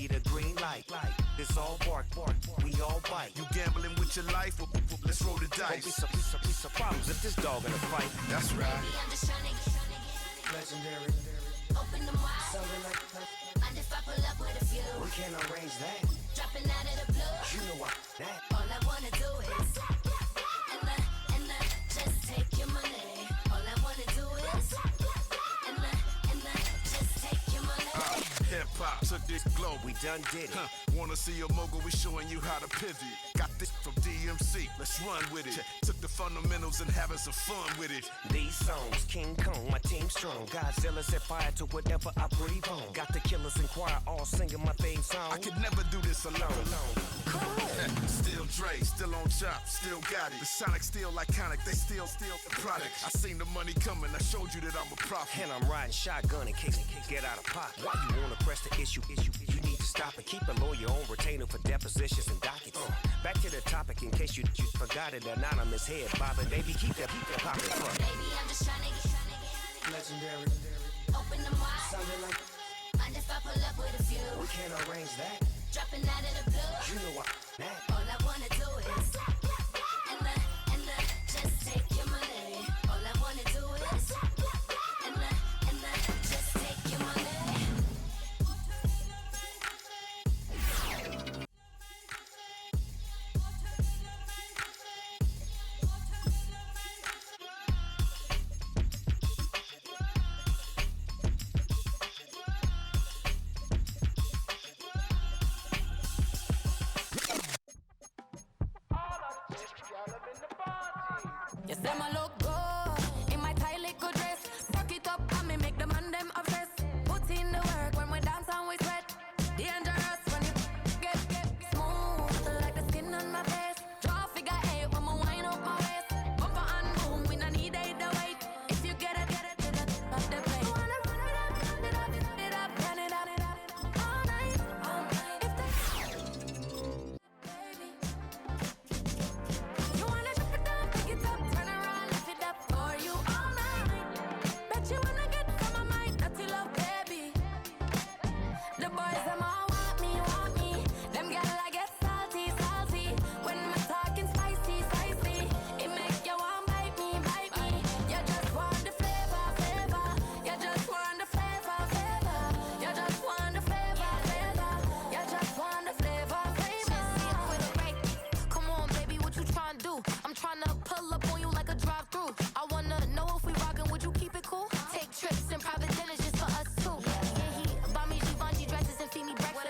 you the green light. This all bark, we all bite. You gambling with your life? Let's roll the dice. Won't be some problems if this dog in a fight. That's right. Baby, I'm just tryna get Legendary. open them wide. Something like And if I pull up with a few, we can arrange that. dropping out of the blue. You know what? That. All I wanna do is and just take your money. All I wanna do is and just take your money. Hip hop took this globe. We done did it. Wanna see a mogul? We showing you how to pivot. Got this from DMC. Let's run with it. Took the fundamentals and having some fun with it. These songs, King Kong, my team strong. Godzilla set fire to whatever I breathe on. Got the killers in choir all singing my theme song. I could never do this alone. Still Dre, still on top, still got it. The Sonic still iconic, they still the product. I seen the money coming, I showed you that I'm a prophet. And I'm riding shotgun in case get out of pocket. Why you wanna press the issue? You need to stop and keep a lawyer on retainer for depositions and dockets. Back to the topic in case you forgot it. Anonymous head bobbing, baby, keep that popping front. Baby, I'm just tryna get Legendary. open them wide. Something like And if I pull up with a few, we can arrange that. dropping out of the blue. You know what? That. All I wanna do is and just take your money. All I wanna do is and just take your money. You say my look good in my tight little dress. Fuck it up and me make the man them obsessed. Put in the work when we dance and we sweat. Dangerous when you get smooth like the skin on my face. Draw figure eight when me wind up my waist. Bumper and boom, we no need it the weight. If you get it off the plate. Wanna run it up, run it up, run it up all night. If the baby, you wanna drop it down, pick it up, turn around, lift it up for you all night. Bet you wanna get some of my dirty love, baby. The boys them all want me. Them gyal I get salty. When me talking spicy. It make you want bite me. You just want the flavor. You just want the flavor. You just want the flavor. You just want the flavor. With a right. Come on, baby, what you tryna do? I'm tryna pull up on you like a drive-through. I wanna know if we rockin', would you keep it cool? Take trips and private dinners just for us two. Yeah, he buy me Givenchy dresses and feed me breakfast.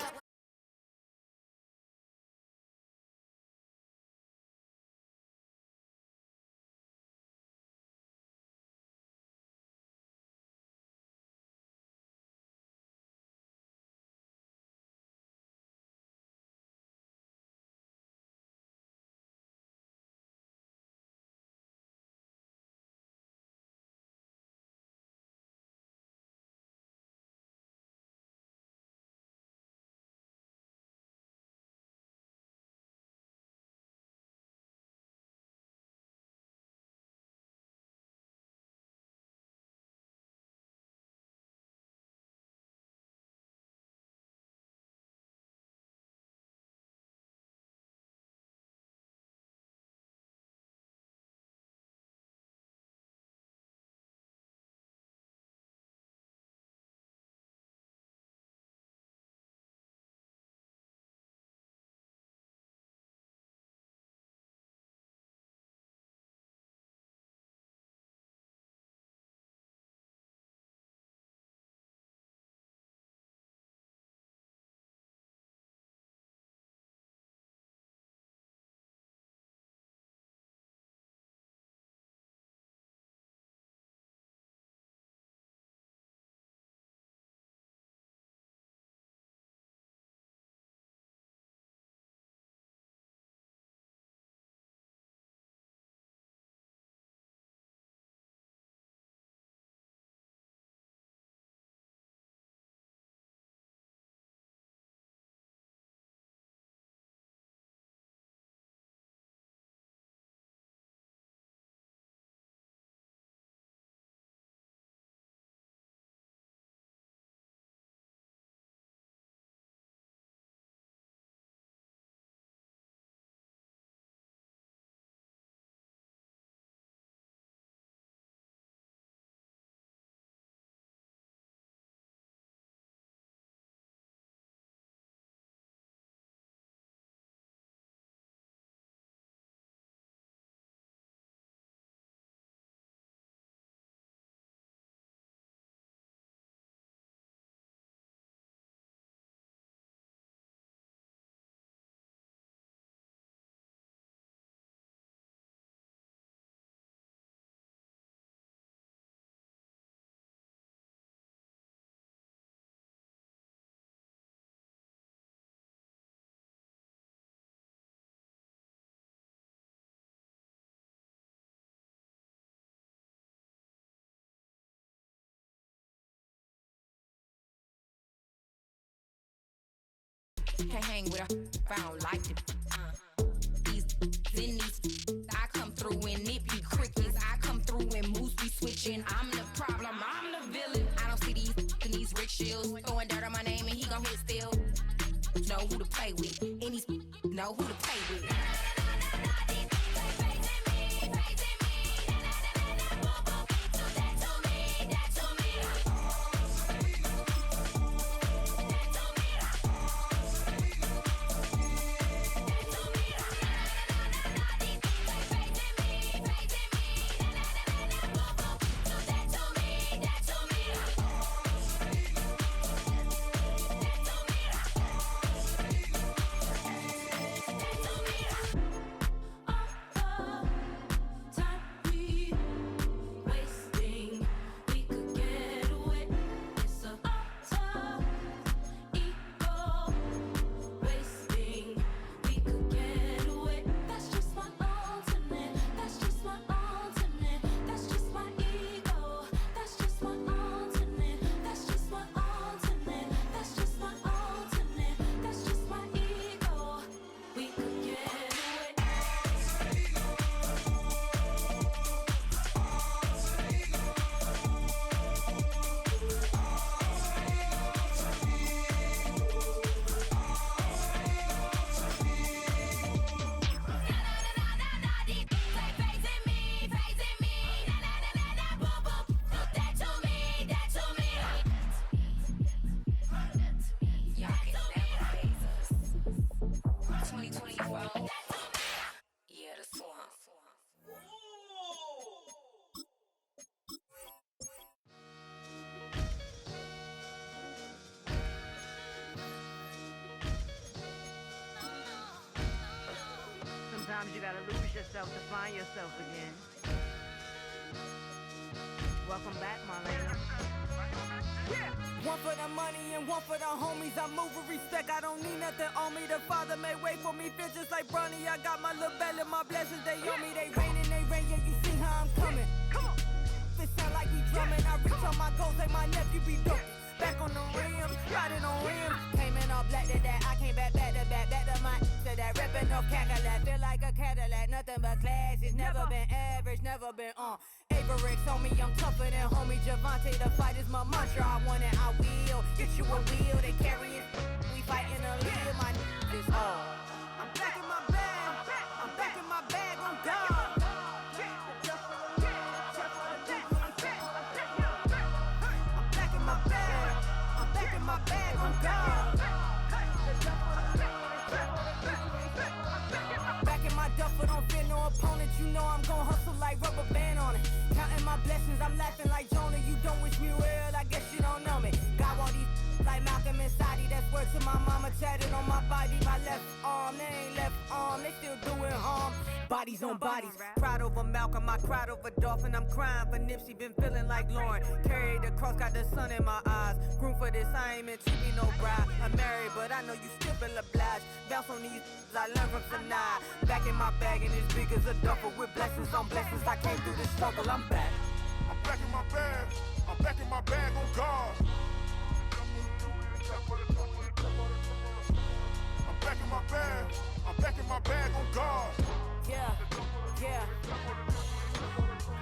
Can't hang with her if I don't like it. These in these, I come through in nippy crickets. I come through when moves be switching. I'm the problem, I'm the villain. I don't see these rickshaws throwing dirt on my name and he gon' hit still. Know who to play with, and these know who to play with. Sometimes you gotta lose yourself to find yourself again. Welcome back, Marlena. Yeah. One for the money and one for the homies. I move with respect, I don't need nothing on me. The Father may wait for me, feel just like Bronny. I got my little belly, my blessings, they on me. They rain, yeah, you see how I'm coming. Come on. It sound like he drumming. I reach on my goals like my nephew be dumping. Back on the rims, riding on rims. Came in all black to that, I came back to my to that ripping off Cadillac. Feel like a Cadillac, nothing but class. It's never been average, never been on. Averix on me, I'm tougher than homie Javante. The fight is my mantra, I want it, I will. Get you a wheel, they carry it. We fighting a little, my is all. I'm back in my bag, I'm back in my bag, on God. My bag on God. Back in my duffel, don't fear no opponent. You know I'm gon' hustle like rubber band on it. Counting my blessings, I'm laughing like Jonah. You don't wish me well, I guess you don't know me. Got all these like Malcolm and Sadie. That's word to my mama, tatted on my body. My left arm, they ain't left arm, they still doing harm. Bodies on bodies, cried over Malcolm, I cried over Dolphin. I'm crying for Nipsey, been feeling like Lauren. Carried the cross, got the sun in my eyes. Room for this, I ain't meant to be no bride. I'm married, but I know you still feel obliged. Bounce on these, I learned from Sanaa. Back in my bag, and it's big as a duffel. With blessings on blessings, I came through the struggle, I'm back. I'm back in my bag, I'm back in my bag on God. I'm back in my bag, I'm back in my bag on God. Yeah, yeah.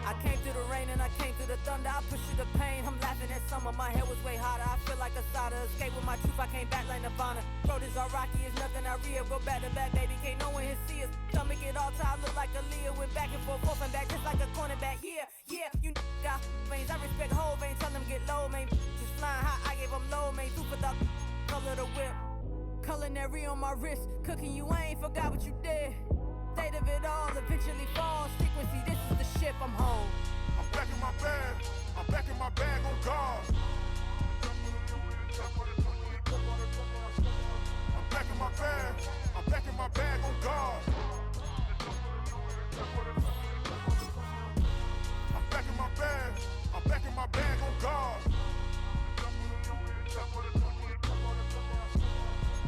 I came through the rain and I came through the thunder. I pushed through the pain, I'm laughing at summer. My head was way hotter, I feel like a soda. Escape with my truth, I came back like Nirvana. Road is all rocky, it's nothing I real. Go back to back, baby, can't no one here see us. Stomach it all time, look like a Leah. Went back and forth and back, just like a cornerback. Yeah, yeah, you got veins. I respect whole veins, tell them get low, man. Just flying high, I gave them low, man. Super the color the whip. Culinary on my wrist, cooking you, I ain't forgot what you did. State of it all, eventually falls. Frequency, this is the ship, I'm home. I'm back in my bag, I'm back in my bag on God. I'm back in my bag, I'm back in my bag on God. I'm back in my bag, I'm back in my bag on God.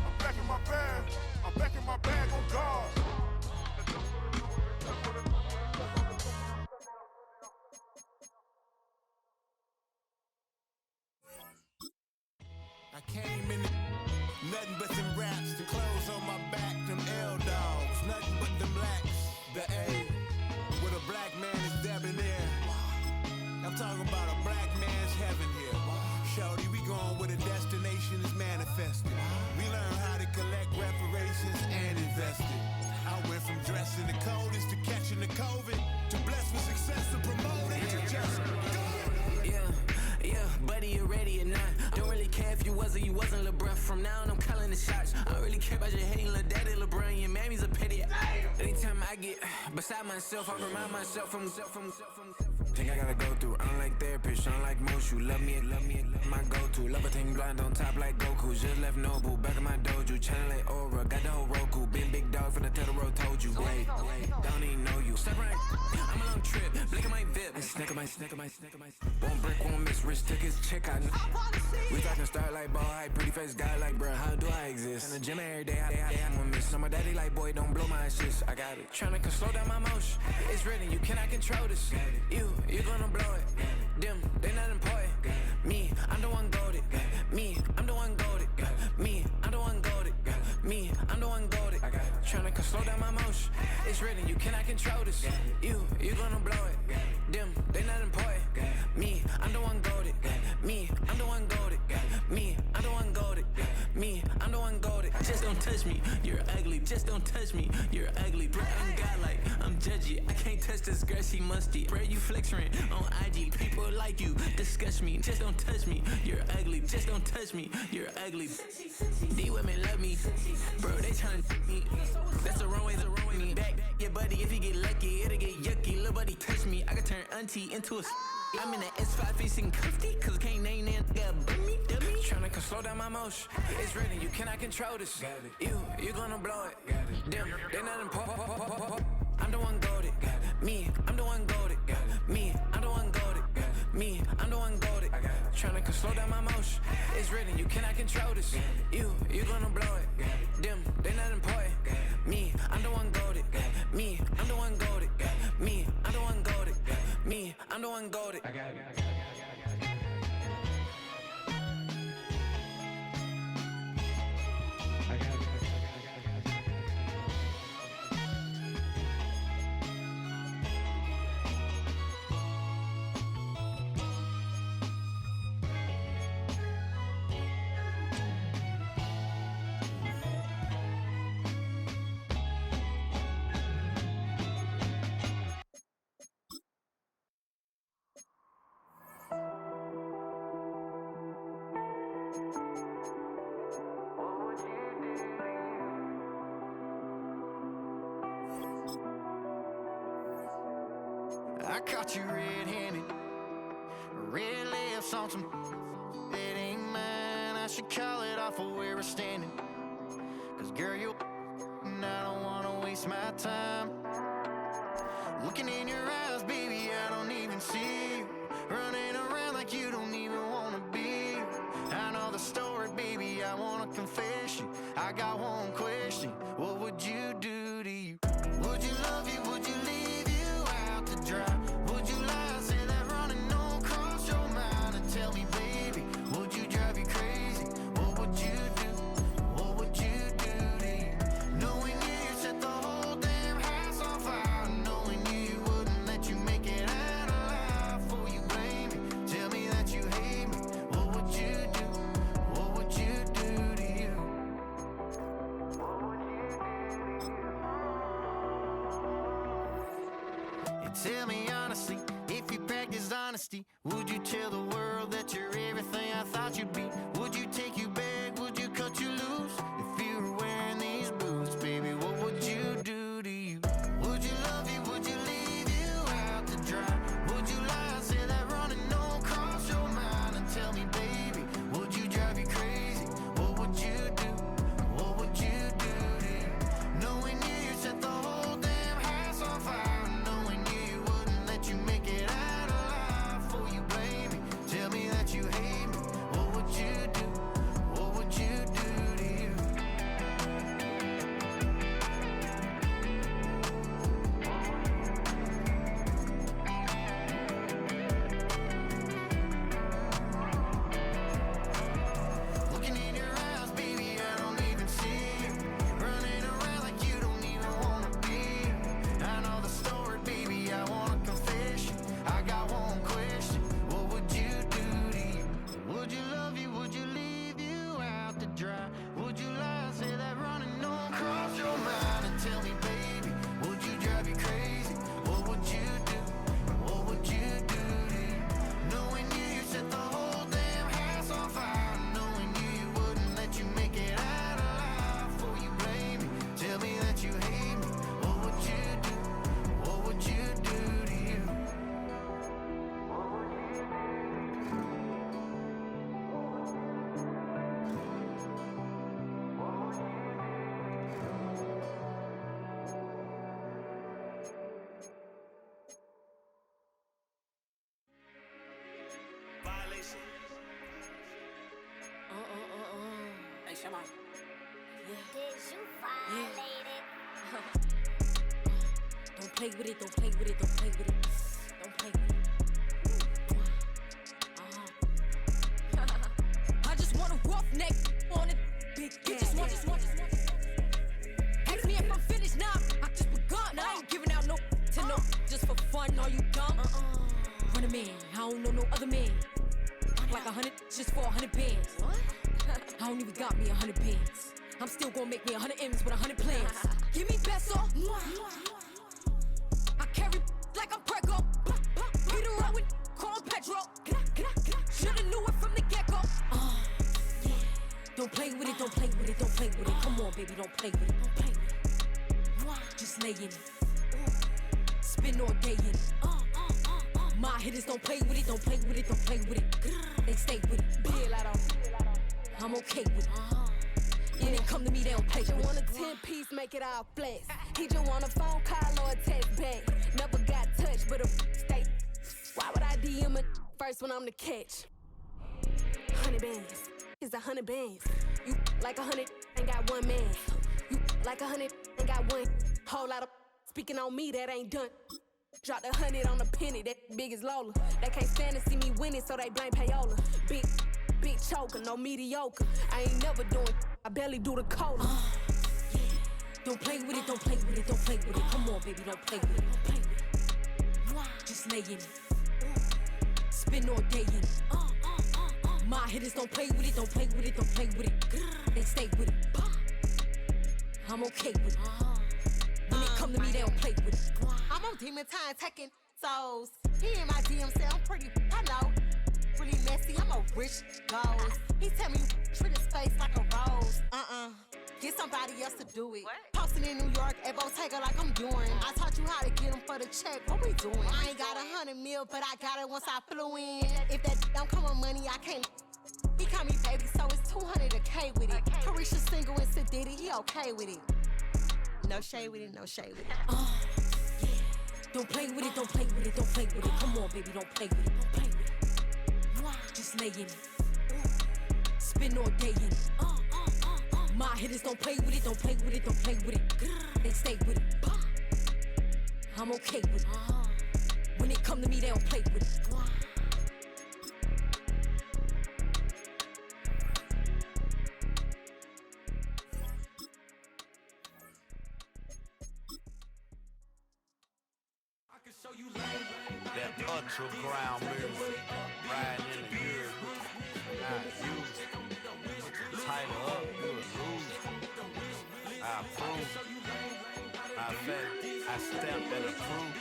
I'm back in my bag, I'm back in my bag on God. I raps, the clothes on my back, them L dogs, nothing but them blacks. The A, with a black man is debonair. I'm talking about a black man's heaven here. Shorty, we going where the destination is manifested. We learn how to collect reparations and invest it. I went from dressing the coldest to catching the COVID, to blessed with success to promote it to just go. Yeah, buddy, you ready or not? Don't really care if you was or you wasn't LeBron. From now on, I'm calling the shots. I don't really care about your hating little daddy LeBron. Your mammy's a petty. Anytime I get beside myself, I remind myself from Think I gotta go through. I don't like therapists, I don't like most. You love me, my go-to. Love a thing blind on top like Goku. Just left Noble, back in my dojo. Channel like Aura, got the whole Roku. Been big dog from the Tether Road, told you. Wait, don't even know you. Step right, I'm a long trip. Blink of my VIP. Snicker my. One brick, one miss. Rich tickets, check out. We talking start like ball hype. Pretty face guy like, bruh, how do I exist? In the gym every day, I'm a miss. So my daddy like, boy, don't blow my assist. I got it. Tryna slow down my motion. It's written, you cannot control this. You gonna blow it. Them, they not important. Me, I'm the one goated. Me, I'm the one goated. Me, I'm the one goated. Me, I'm the one goated. Tryna slow down my motion. It's written, you cannot control this. You gonna blow it. Them, they not important. Me, I'm the one goated. Me, I'm the one goated. Me, I'm the one goated. Me, I'm the one goated. Just don't touch me, you're ugly. Just don't touch me, you're ugly. Bro, I'm godlike, I'm judgy. I can't touch this girl, she musty. Bro, you flexing on IG. People like you disgust me. Just don't touch me, you're ugly. Just don't touch me, you're ugly. These women love me, bro. They tryna me. That's the wrong way. Me back, yeah, buddy. If you get lucky, it'll get yucky. Little buddy touch me, I can turn auntie into a. I'm in that S5 facing comfy, cause I can't name that guy but me. Tryna slow down my motion. It's written, you cannot control this. You gonna blow it. Them, they not important. I'm the one goated. Me, I'm the one goated. Me, I'm the one goated. Me, I'm the one goated. Tryna slow down my motion. It's written, you cannot control this. You gonna blow it. Them, they not important. Me, I'm the one goated. Me, I'm the one goated. Me, I'm the one goated. Me, I'm the one goated. I got it. I caught you red-handed, red lips on some it ain't mine. I should call it off of where we're standing, cause girl, you and I don't wanna waste my time. Looking in your eyes, baby, I don't even see you. Running around like you don't even wanna be. I know the story, baby, I wanna confess you. I got one question, what would you do to you? Would you love you, would you leave you out to dry? Would you lie, say that running on cross your mind? And tell me, baby, would you drive you crazy? What would you do? What would you do to you? Knowing you set the whole damn house on fire. Knowing you wouldn't let you make it out alive. Before you blame me, tell me that you hate me. What would you do? What would you do to you? And tell me honestly, if you practiced honesty, would you tell the world that you're everything I thought you'd be? Would you take you back? Would you cut you loose? If you were wearing these boots, baby, what would you do to you? Would you love you? Would you leave you out to dry? Would you lie, say that running don't cross your mind? And tell me, baby, would you drive you crazy? What would you do? What would you do to you? Knowing you set the whole damn house on fire. Knowing you wouldn't let you make it out alive. Before you blame me, like, Did you violate it? don't play with it, don't play with it, don't play with it. Don't play with it. I just want a roughneck on it. Big gas. Just want. Ask me if I'm finished now. I just begun. I ain't giving out no to no. Just for fun, are you dumb? Run a man, I don't know no other man. Like 100 just for 100 bands. What? I don't even got me 100 bands. I'm still gonna make me 100 M's with 100 plans. Give me peso. I carry like I'm Prego. Beat around with call Pedro. Shoulda knew it from the get-go. Don't play with it, don't play with it, don't play with it. Come on, baby, don't play with it, don't play with it. Just lay in it. Spin all day in it. My hitters don't play with it, don't play with it, don't play with it. They stay with it. I'm okay with it. Yeah, they come to me, they don't play with it. He just want a 10-piece, make it all flex. He just want a phone call or a text back. Never got touched, but a stay. Why would I DM it first when I'm the catch? 100 bands. Is 100 bands. You like 100 ain't got one man. You like 100 ain't got one. Whole lot of speaking on me that ain't done. Dropped 100 on a penny, that big as Lola. They can't stand to see me winning, so they blame payola. Big choker, no mediocre. I ain't never doing, I barely do the cola. Don't play with it, don't play with it, don't play with it. Come on, baby, don't play with it, don't play with it. Just lay in it. Spin all day in it. My hitters don't play with it, don't play with it, don't play with it. They stay with it. I'm okay with it. When they come to me, they don't play with it. I'm on demon time taking souls. He in my DM say I'm pretty, I know. Really messy, I'm a rich ghost. He tell me treat his face like a rose. Get somebody else to do it. What? Posting in New York at Bottega like I'm doing. I taught you how to get them for the check. What we doing? I ain't got 100 mil, but I got it once I flew in. If that don't come with money, I can't. He call me baby, so it's 200 a K with it. Carisha single and Sadiddy, he okay with it. No shade with it, no shade with it. Don't play with it, don't play with it, don't play with it. Come on, baby, don't play with it, don't play with it. Just lay in it. Spin all day in it. My hitters don't play with it, don't play with it, don't play with it. They stay with it. I'm okay with it. When they come to me, they don't play with it. That underground music, riding in the years, not used. Title up, you would lose. I approve. I bet I stamped and approved.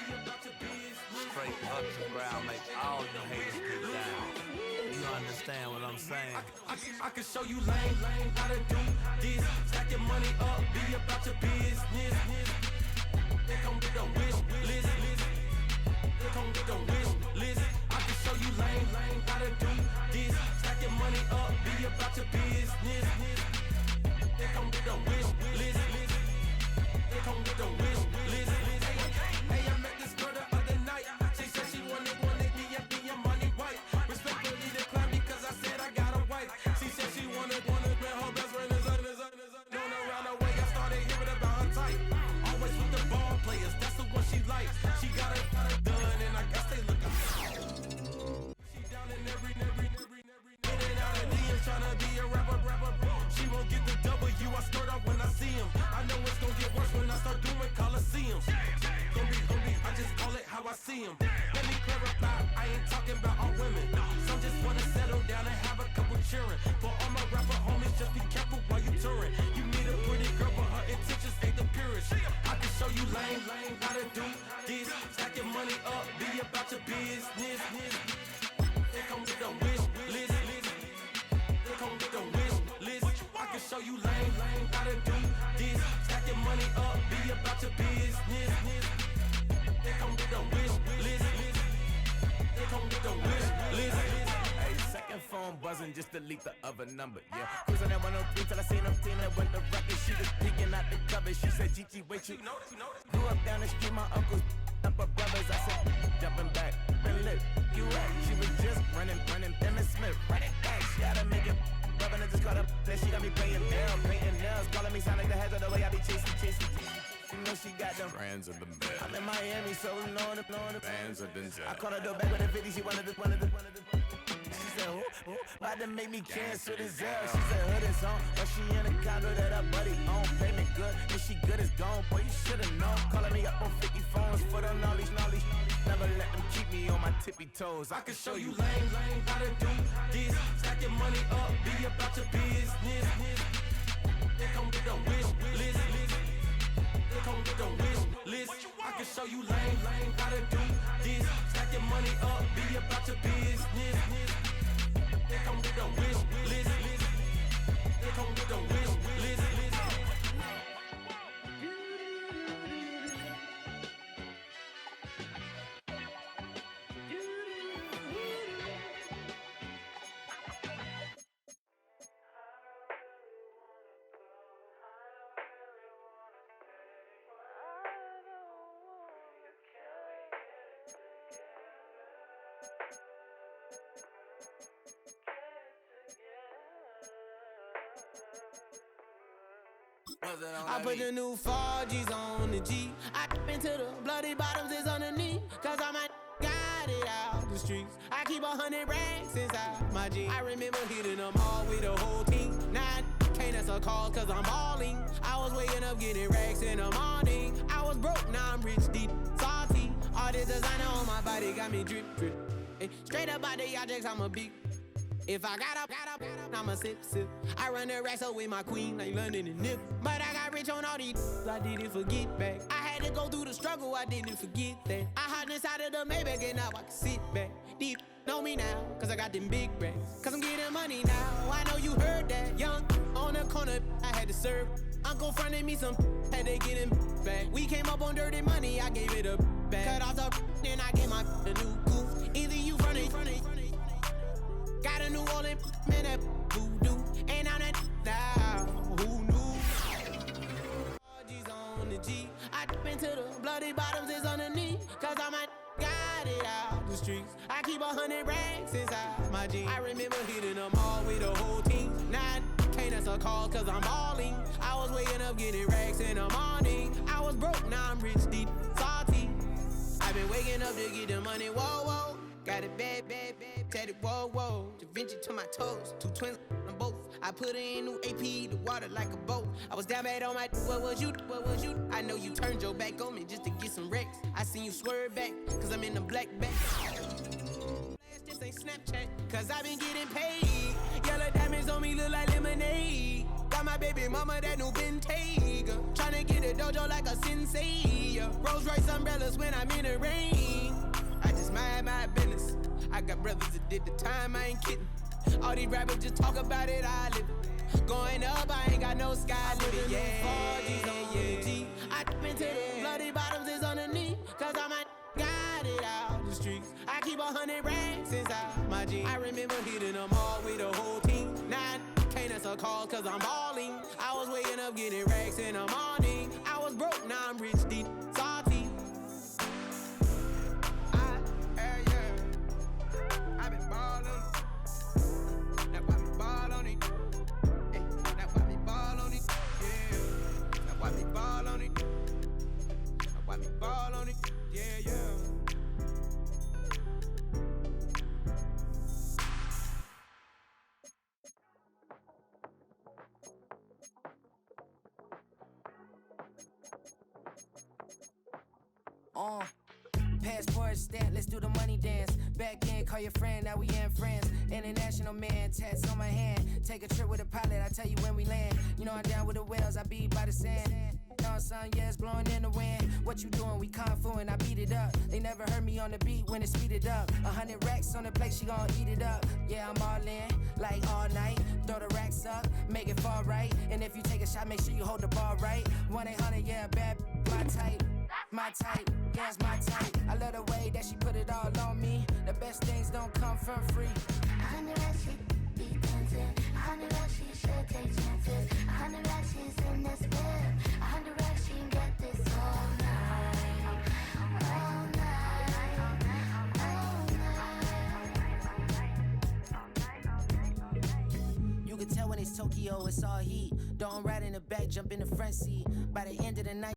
Straight underground, make all you haters get down. You understand what I'm saying? I can show you lame, how to do this. Stack your money up, be about your business. They come with a wish list. They come with a wish list. I can show you lame, how to do this. Stack your money up, be about your business. They come with a wish list. They come with a wish list. Hey, I met this girl the other night. She said she wanted me and be a money white. Respectfully declined because I said I got a wife. She said she wanted me, her best friend is known around the way. I started hearing about her type. Always with the ball players, that's the one she likes. She got it done, and I guess they looking. She down in every. In and out of DM, tryna be a rapper. She won't get the W, I skirt up when I see him. I know it's gonna get worse when I start doing Coliseums. Gonna be, I just call it how I see him. Let me clarify, I ain't talking about all women. Some just wanna settle down and have a couple cheering. For all my rapper homies, just be careful while you touring. You need a pretty girl, but her intentions ain't the purest. I can show you lame, how to do this. Stack your money up, be about your business. They come with a wish list. They come with a wish list. I can show you lame, how to do this. Stack your money up, be about your business. They come with a wish list. They come with a wish list. Hey, second phone buzzing, just delete the other number, yeah. Cruising at 103 till I seen them Tina with the record. She was peeking out the cover. She said, Gigi, wait, you grew up down the street, my uncles up her brothers. I said, jumping back, been lit, you at. She was just running, Benjamin Smith, running back. She had to make it brother and just caught up. Then she got me painting nails. Calling me sound like the heads of the way I be chasing. You know she got them Brands of the bed. I'm in Miami, so you know the Brands of Denzel. I called her the back with a 50, she wanted the. She said, who? About to make me cancel this L. She said, hood is on, but she in a condo that her buddy own. Payment good, if she good, it's gone. Boy, you should've known. Calling me up on 50 phones, foot on knowledge. Never let them keep me on my tippy toes. I can show you lame, how to do this. Stack your money up, be about your business. They come with the wish list. They come with the wish list. I can show you lame, how to do this. Stack your money up, be about your business. They come with the wish list. They come with the wish list. I put the new 4Gs on the G. I into the bloody bottoms is underneath. Cause I'm got it out the streets. I keep 100 racks inside my jeans. I remember hitting them all with the whole team. Now I can't answer calls cause I'm balling. I was waking up getting racks in the morning. I was broke, now I'm rich, deep, salty. All this designer on my body got me drip. Hey, straight up out the objects, I'm a big. If I got up, I'ma sip. I run the racks up with my queen, like London and Nip. But I got rich on all these, I didn't forget back. I had to go through the struggle, I didn't forget that. I hopped inside of the Maybach and now I can sit back. Deep, know me now, cause I got them big racks. Cause I'm getting money now, I know you heard that. Young, on the corner, I had to serve. Uncle fronted me some, had to get him back. We came up on dirty money, I gave it a back. Cut off the, then I gave my a new goof. Either you fronted. Got a New Orleans, man, that voodoo. Ain't on that now, who knew? 4G's on the G. I into the bloody bottoms is underneath. Cause I'm got it out the streets. I keep 100 racks inside my jeans. I remember hitting them all with the whole team. Now I can't answer calls cause I'm balling. I was waking up getting racks in the morning. I was broke, now I'm rich, deep, salty. I've been waking up to get the money, whoa. Got it bad, tatted, whoa. Da Vinci to my toes, 2 twins on both. I put in new AP, the water like a boat. I was down bad on my, what was you? I know you turned your back on me just to get some wrecks. I seen you swerve back, cause I'm in the black back. This ain't Snapchat, cause I been getting paid. Yellow diamonds on me look like lemonade. Got my baby mama that new Bentayga. Tryna get a dojo like a sensei. Rolls Royce umbrellas when I'm in the rain. I just mind my business. I got brothers that did the time, I ain't kidding. All these rappers just talk about it, I live it. Going up, I ain't got no sky limit. Yeah, 4G's on the G. I into the bloody bottoms is underneath. Cause I'm got it out the streets. I keep 100 racks inside my jeans. I remember hitting them all with the whole team. Now I can't answer calls cause I'm balling. I was waking up getting racks in the morning. I was broke, now I'm rich, deep, salty. I been ballin'. Now why me ball on it? Hey, now why me ball on it? Yeah. Now why me ball on it? Now why me ball on it? Yeah. Passport stat, let's do the money dance. Back in, call your friend, now we ain't friends. International man, tats on my hand. Take a trip with a pilot, I tell you when we land. You know I'm down with the whales, I be by the sand. On sun, yeah, it's blowing in the wind. What you doing? We kung fu and I beat it up. They never heard me on the beat when it speeded up. 100 racks on the plate, she gon' eat it up. Yeah, I'm all in, like all night. Throw the racks up, make it fall right. And if you take a shot, make sure you hold the ball right. 1-800, yeah, bad, my type. My type, yeah, it's my type. I love the way that she put it all on me. The best things don't come from free. 100 racks, she be dancing. 100 racks, she should take chances. 100 racks, she's in this whip. 100 racks, she can get this all night. All night. All night. You can tell it's Tokyo, it's all heat. Don't ride in the back, jump in the front seat. By the end of the night.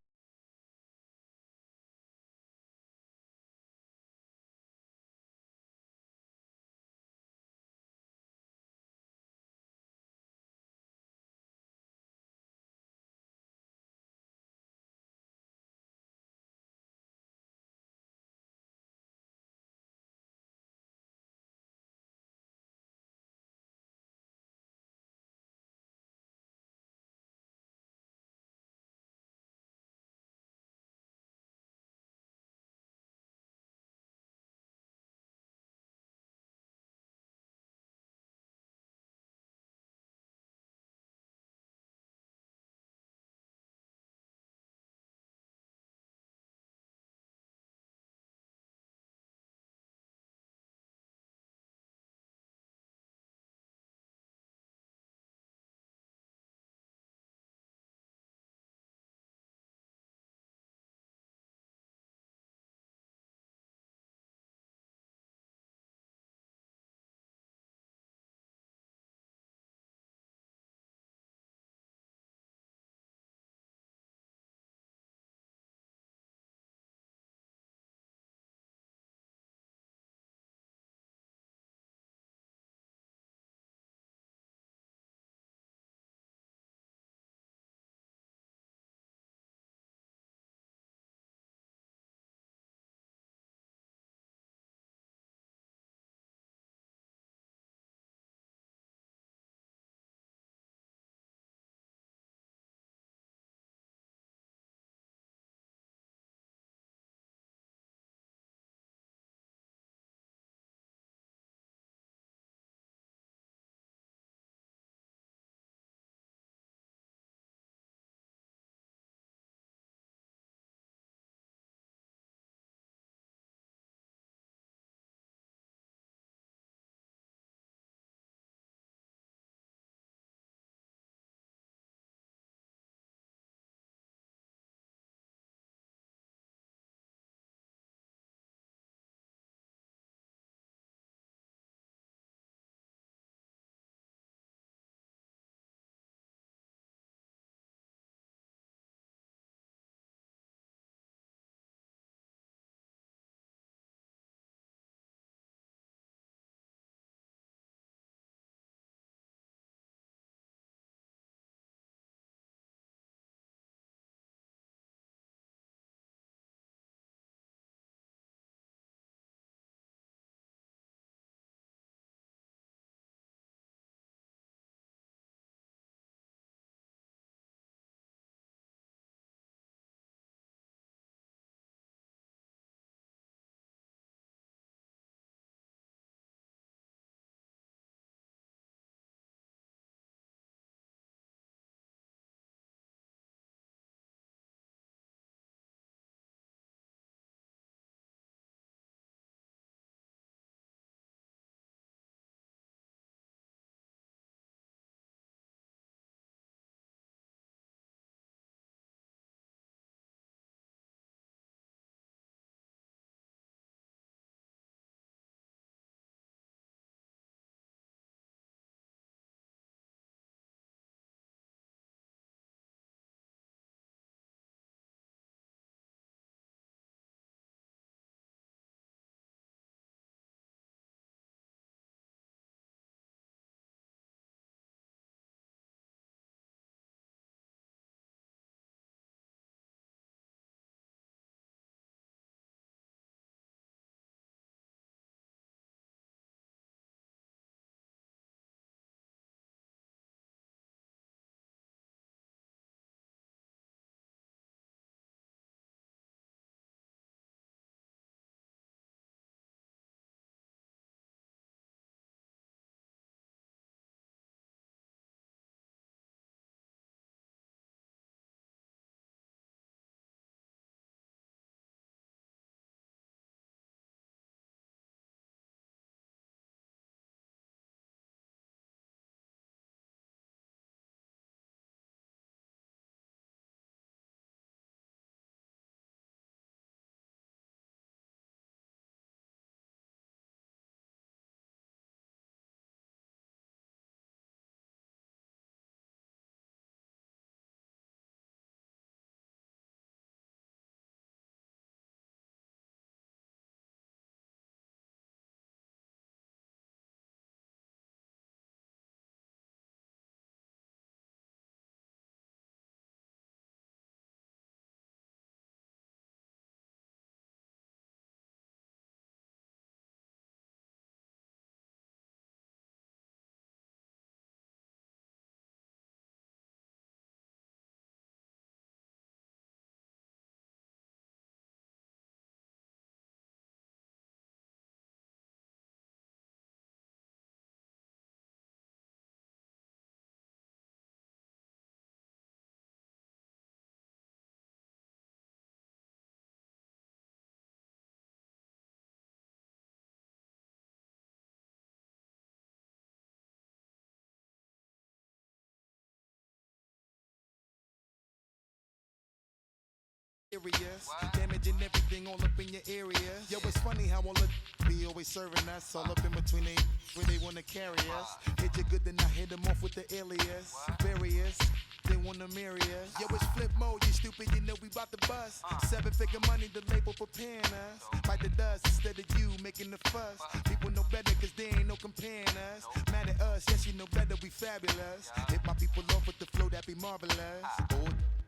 Damaging everything all up in your area. Yo, it's funny how all the be always serving us all up in between they where they wanna carry us. Hit you good, then I hit them off with the alias. Various, they wanna marry us. Yo, it's flip mode, you stupid, you know we bout to bust. 7-figure money, the label preparing us. Bite the dust instead of you making the fuss. People know better cause they ain't no comparing us. Mad at us, yes, you know better, we fabulous. Hit my people off with the flow, that be marvelous.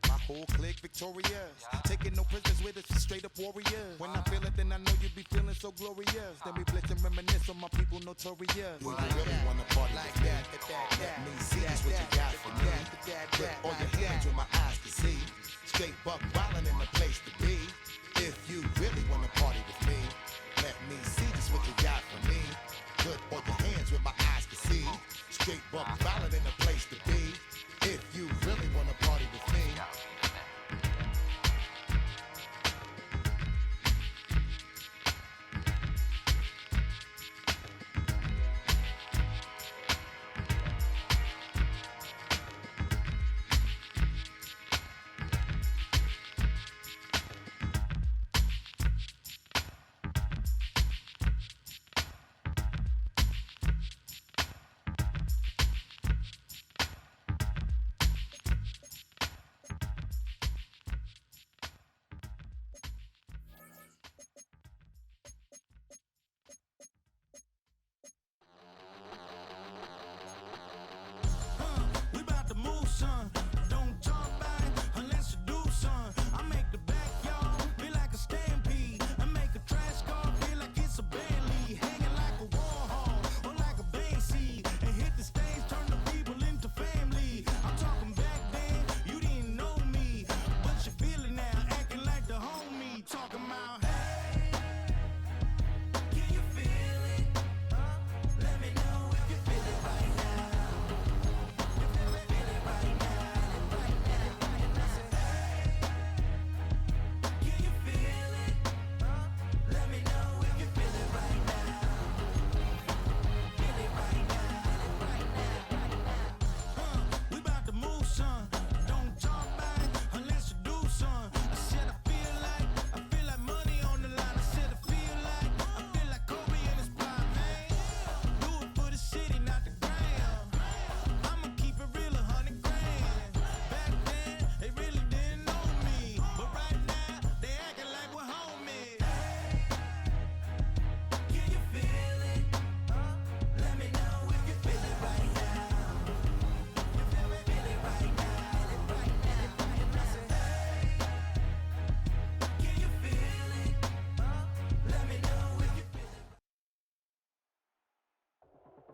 My whole clique victorious. Taking no prisoners with us, straight up warriors. When I feel it, then I know you be feeling so glorious. Then we blitz and reminisce on my people notorious. Do you really wanna party like that? Let me see just what you got for me. Put all your hands where my eyes can see. Straight buck wildin' in the place to be. If you really wanna party with me, let me see just what you got for me. Put all your hands where my eyes can see. Straight buck wildin' in the place to be. If you really wanna party with me.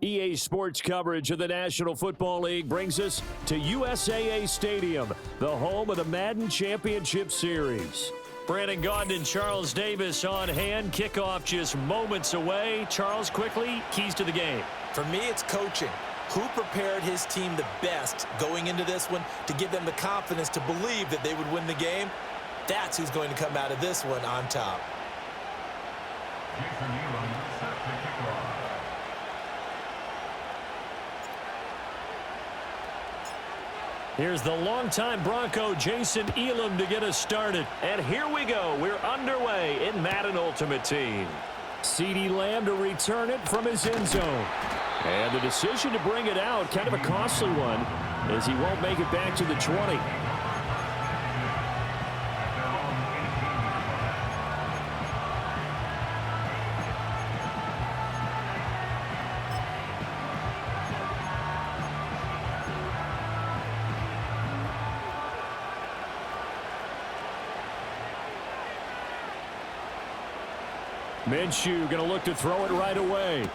EA Sports coverage of the National Football League brings us to USAA Stadium, the home of the Madden Championship Series. Brandon Gaudin and Charles Davis on hand. Kickoff just moments away. Charles, quickly, keys to the game. For me, it's coaching. Who prepared his team the best going into this one to give them the confidence to believe that they would win the game? That's who's going to come out of this one on top. Here's the longtime Bronco, Jason Elam, to get us started. And here we go. We're underway in Madden Ultimate Team. CeeDee Lamb to return it from his end zone. And the decision to bring it out, kind of a costly one, as he won't make it back to the 20. Minshew going to look to throw it right away.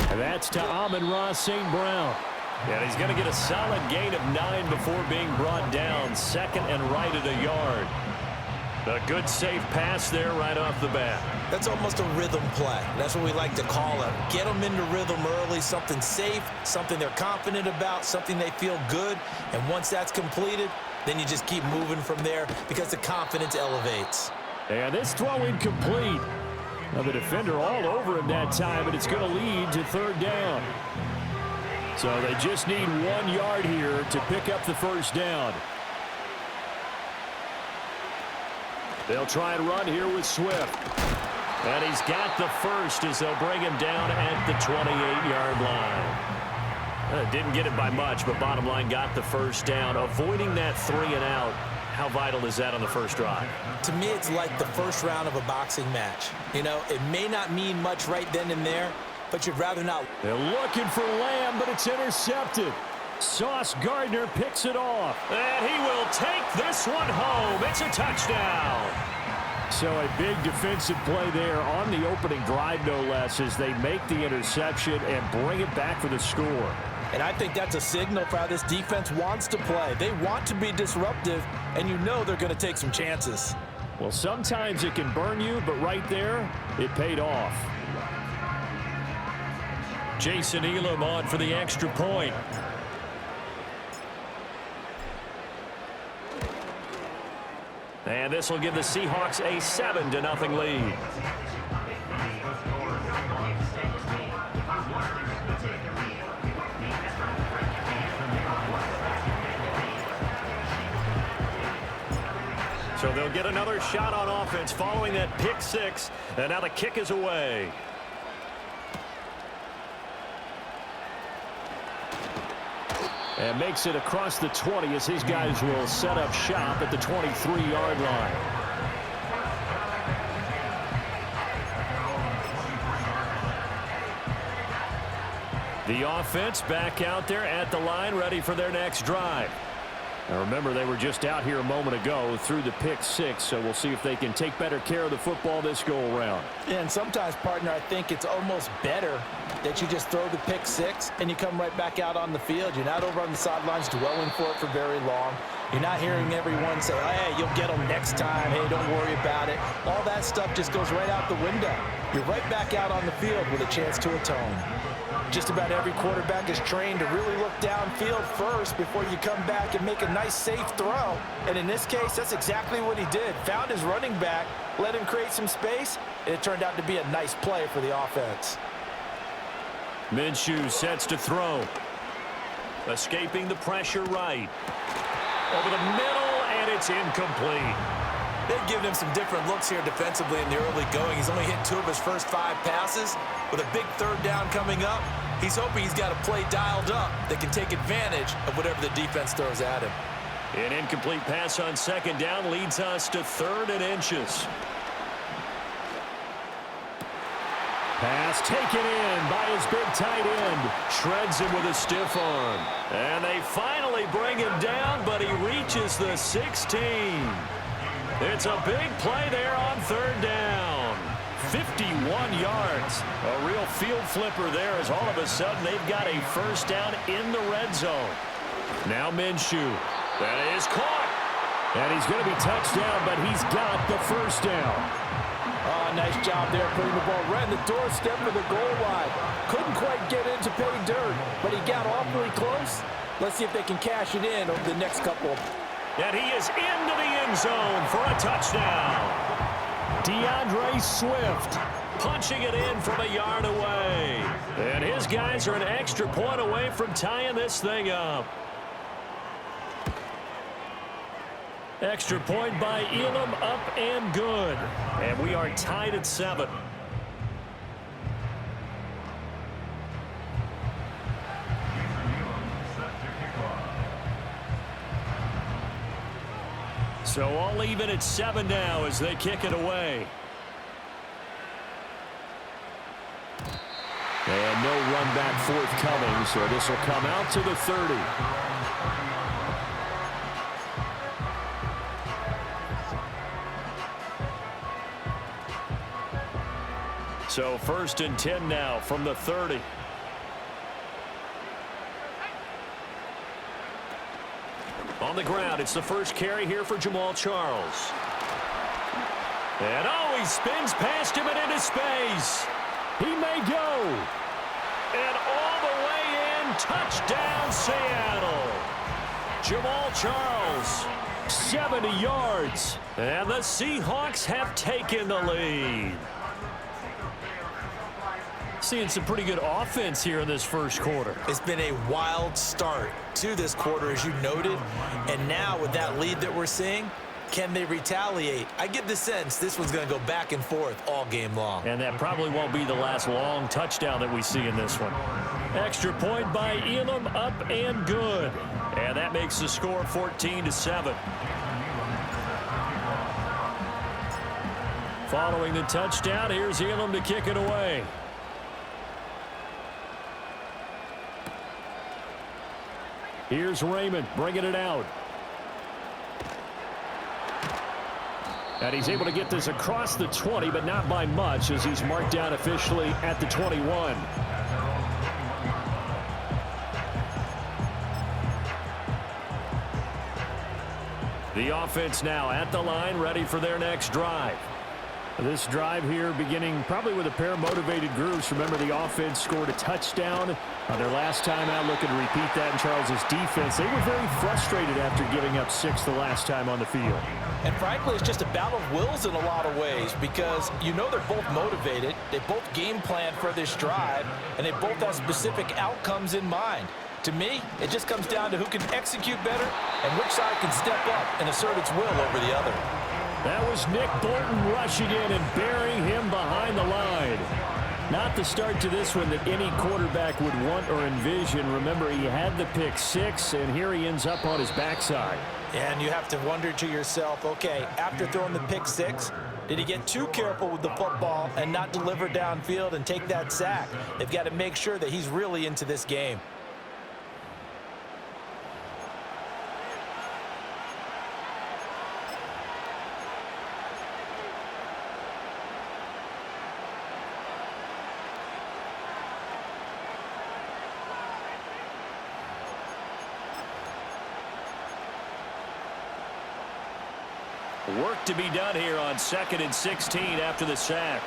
And that's to Amon-Ra St. Brown. And he's going to get a solid gain of 9 before being brought down. Second and right at a yard. A good safe pass there right off the bat. That's almost a rhythm play. That's what we like to call it. Get them into rhythm early, something safe, something they're confident about, something they feel good. And once that's completed, then you just keep moving from there because the confidence elevates. And this throw incomplete. Now the defender all over him that time, and it's going to lead to third down. So they just need 1 yard here to pick up the first down. They'll try and run here with Swift. And he's got the first as they'll bring him down at the 28-yard line. Didn't get it by much, but bottom line got the first down. Avoiding that 3-and-out. How vital is that on the first drive? To me, it's like the first round of a boxing match. You know, it may not mean much right then and there, but you'd rather not. They're looking for Lamb, but it's intercepted. Sauce Gardner picks it off. And he will take this one home. It's a touchdown. So a big defensive play there on the opening drive, no less, as they make the interception and bring it back for the score. And I think that's a signal for how this defense wants to play. They want to be disruptive, and you know they're going to take some chances. Well, sometimes it can burn you, but right there, it paid off. Jason Elam on for the extra point. And this will give the Seahawks a 7-0 lead. So they'll get another shot on offense following that pick six. And now the kick is away. And makes it across the 20 as his guys will set up shop at the 23-yard line. The offense back out there at the line, ready for their next drive. Now remember, they were just out here a moment ago through the pick six, so we'll see if they can take better care of the football this go-around. Yeah, and sometimes, partner, I think it's almost better that you just throw the pick six and you come right back out on the field. You're not over on the sidelines dwelling for it for very long. You're not hearing everyone say, hey, you'll get them next time. Hey, don't worry about it. All that stuff just goes right out the window. You're right back out on the field with a chance to atone. Just about every quarterback is trained to really look downfield first before you come back and make a nice, safe throw. And in this case, that's exactly what he did. Found his running back, let him create some space, and it turned out to be a nice play for the offense. Minshew sets to throw. Escaping the pressure right. Over the middle, and it's incomplete. They've given him some different looks here defensively in the early going. He's only hit 2 of his first 5 passes. With a big third down coming up, he's hoping he's got a play dialed up that can take advantage of whatever the defense throws at him. An incomplete pass on second down leads us to 3rd and inches. Pass taken in by his big tight end. Shreds him with a stiff arm. And they finally bring him down, but he reaches the 16. It's a big play there on 3rd down. 51 yards. A real field flipper there as all of a sudden they've got a first down in the red zone. Now Minshew. That is caught. And he's going to be touched down, but he's got the first down. Oh, nice job there putting the ball right in the doorstep of the goal line. Couldn't quite get in to pay dirt, but he got awfully close. Let's see if they can cash it in over the next couple. And he is into the end zone for a touchdown. DeAndre Swift punching it in from a yard away. And his guys are an extra point away from tying this thing up. Extra point by Elam, up and good. And we are tied at 7. So all even at 7 now as they kick it away. And no run back forthcoming, so this will come out to the 30. So 1st and 10 now from the 30. On the ground, it's the first carry here for Jamal Charles. And oh, he spins past him and into space. He may go. And all the way in, touchdown Seattle. Jamal Charles, 70 yards. And the Seahawks have taken the lead. Seeing some pretty good offense here in this first quarter. It's been a wild start to this quarter, as you noted. And now with that lead that we're seeing, Can they retaliate? I get the sense this one's going to go back and forth all game long. And that probably won't be the last long touchdown that we see in this one. Extra point by Elam, up and good. And that makes the score 14-7. Following the touchdown, here's Elam to kick it away. Here's Raymond bringing it out. And he's able to get this across the 20, but not by much, as he's marked down officially at the 21. The offense now at the line, ready for their next drive. This drive here beginning probably with a pair of motivated groups. Remember, the offense scored a touchdown on their last time out, looking to repeat that in Charles's defense. They were very frustrated after giving up 6 the last time on the field. And frankly, it's just a battle of wills in a lot of ways, because you know they're both motivated, they both game plan for this drive, and they both have specific outcomes in mind. To me, it just comes down to who can execute better and which side can step up and assert its will over the other. That was Nick Bolton rushing in and burying him behind the line. Not the start to this one that any quarterback would want or envision. Remember, he had the pick 6, and here he ends up on his backside. And you have to wonder to yourself, okay, after throwing the pick 6, did he get too careful with the football and not deliver downfield and take that sack? They've got to make sure that he's really into this game. Work to be done here on 2nd and 16 after the sack.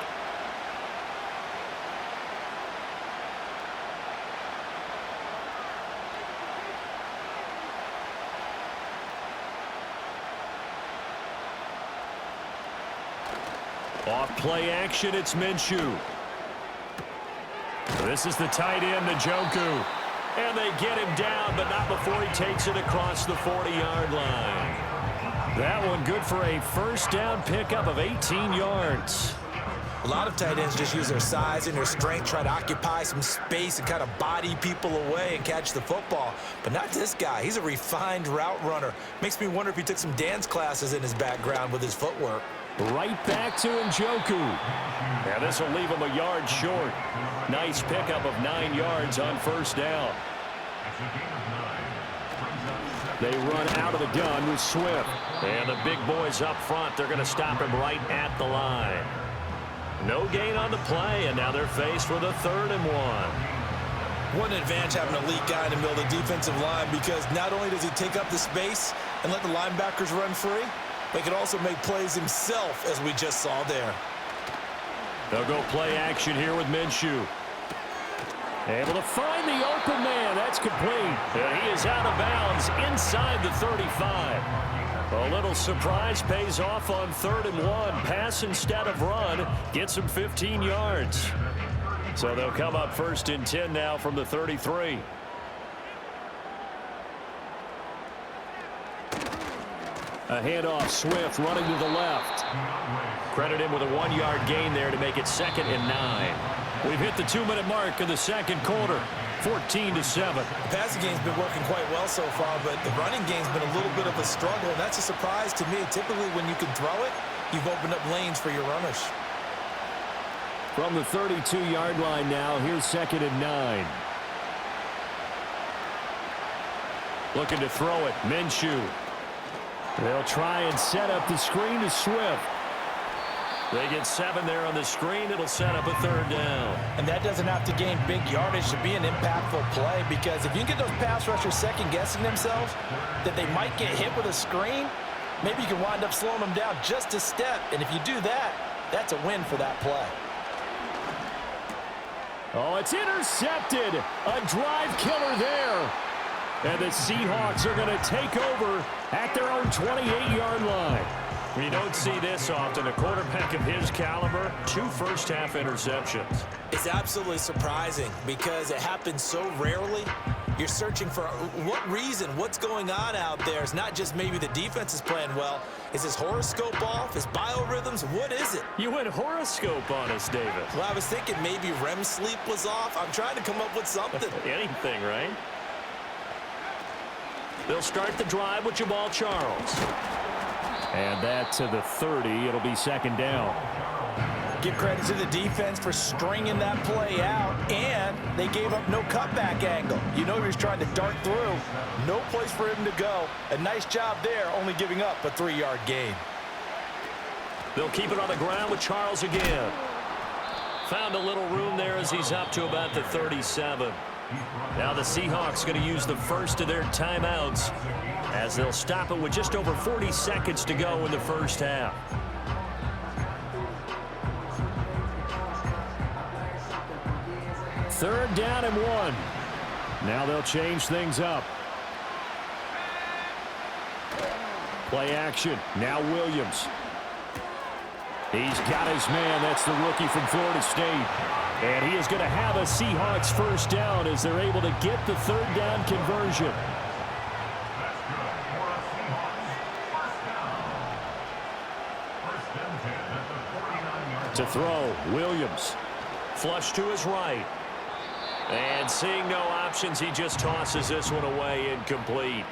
Off play action, it's Minshew. This is the tight end, Njoku. And they get him down, but not before he takes it across the 40-yard line. That one good for a first down pickup of 18 yards. A lot of tight ends just use their size and their strength, try to occupy some space and kind of body people away and catch the football. But not this guy. He's a refined route runner. Makes me wonder if he took some dance classes in his background with his footwork. Right back to Njoku. Now this will leave him a yard short. Nice pickup of 9 yards on first down. They run out of the gun with Swift. And the big boys up front, they're going to stop him right at the line. No gain on the play, and now they're faced with a 3rd and 1. What an advantage having an elite guy in the middle of the defensive line, because not only does he take up the space and let the linebackers run free, but he can also make plays himself, as we just saw there. They'll go play action here with Minshew. Able to find the open man. That's complete. And he is out of bounds inside the 35. A little surprise pays off on 3rd and 1. Pass instead of run. Gets him 15 yards. So they'll come up 1st and 10 now from the 33. A handoff, Swift running to the left. Credit him with a 1-yard gain there to make it 2nd and 9. We've hit the 2-minute mark of the second quarter. 14-7. The passing game's been working quite well so far, but the running game's been a little bit of a struggle, and that's a surprise to me. Typically, when you can throw it, you've opened up lanes for your runners. From the 32-yard line now, here's 2nd and 9. Looking to throw it, Minshew. They'll try and set up the screen to Swift. They get 7 there on the screen. It'll set up a 3rd down. And that doesn't have to gain big yardage to be an impactful play, because if you get those pass rushers second-guessing themselves that they might get hit with a screen, maybe you can wind up slowing them down just a step. And if you do that, that's a win for that play. Oh, it's intercepted. A drive killer there. And the Seahawks are going to take over at their own 28-yard line. We don't see this often. A quarterback of his caliber, 2 first-half interceptions. It's absolutely surprising because it happens so rarely. You're searching for what reason, what's going on out there. It's not just maybe the defense is playing well. Is his horoscope off? His biorhythms? What is it? You went horoscope on us, David. Well, I was thinking maybe REM sleep was off. I'm trying to come up with something. Anything, right? They'll start the drive with Jamal Charles. And that to the 30. It'll be second down. Give credit to the defense for stringing that play out, and they gave up no cutback angle. You know he was trying to dart through. No place for him to go. A nice job there, only giving up a 3-yard gain. They'll keep it on the ground with Charles again. Found a little room there as he's up to about the 37. Now the Seahawks going to use the first of their timeouts as they'll stop it with just over 40 seconds to go in the first half. Third down and 1. Now they'll change things up. Play action. Now Williams. He's got his man. That's the rookie from Florida State. And he is going to have a Seahawks first down as they're able to get the third down conversion. To throw, Williams. Flush to his right. And seeing no options, he just tosses this one away, incomplete.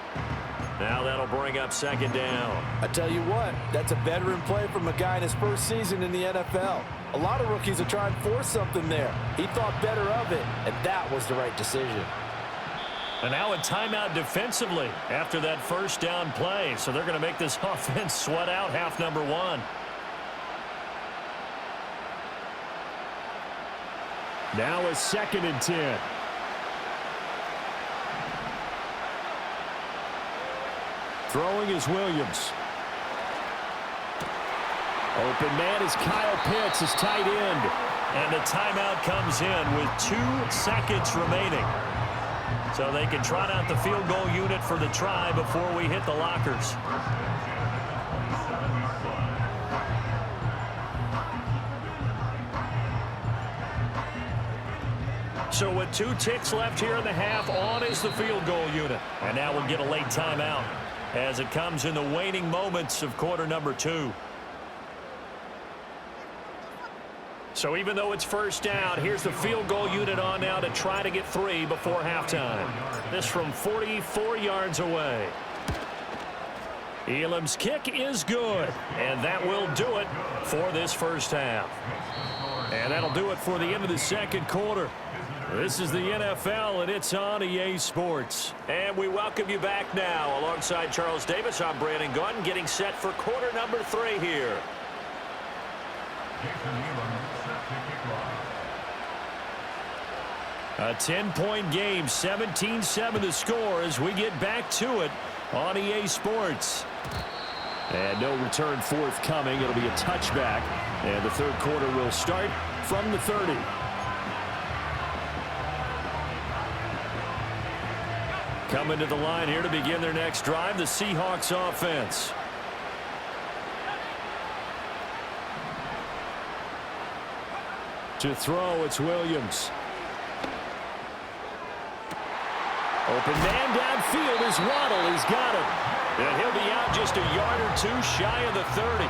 Now that'll bring up second down. I tell you what, that's a veteran play from a guy in his first season in the NFL. A lot of rookies are trying to force something there. He thought better of it, and that was the right decision. And now a timeout defensively after that first down play. So they're going to make this offense sweat out half number 1. Now a second and 10. Throwing is Williams. Open man is Kyle Pitts, his tight end. And the timeout comes in with 2 seconds remaining. So they can trot out the field goal unit for the try before we hit the lockers. So with 2 ticks left here in the half, on is the field goal unit. And now we'll get a late timeout as it comes in the waning moments of quarter number 2. So even though it's first down, here's the field goal unit on now to try to get 3 before halftime. This from 44 yards away. Elam's kick is good, and that will do it for this first half. And that'll do it for the end of the second quarter. This is the NFL, and it's on EA Sports. And we welcome you back now. Alongside Charles Davis, I'm Brandon Gunn, getting set for quarter number 3 here. A 10-point game, 17-7 the score as we get back to it on EA Sports. And no return forthcoming. It'll be a touchback. And the third quarter will start from the 30. Coming to the line here to begin their next drive, the Seahawks offense. To throw, it's Williams. Open man downfield is Waddle. He's got it. And he'll be out just a yard or 2 shy of the 30.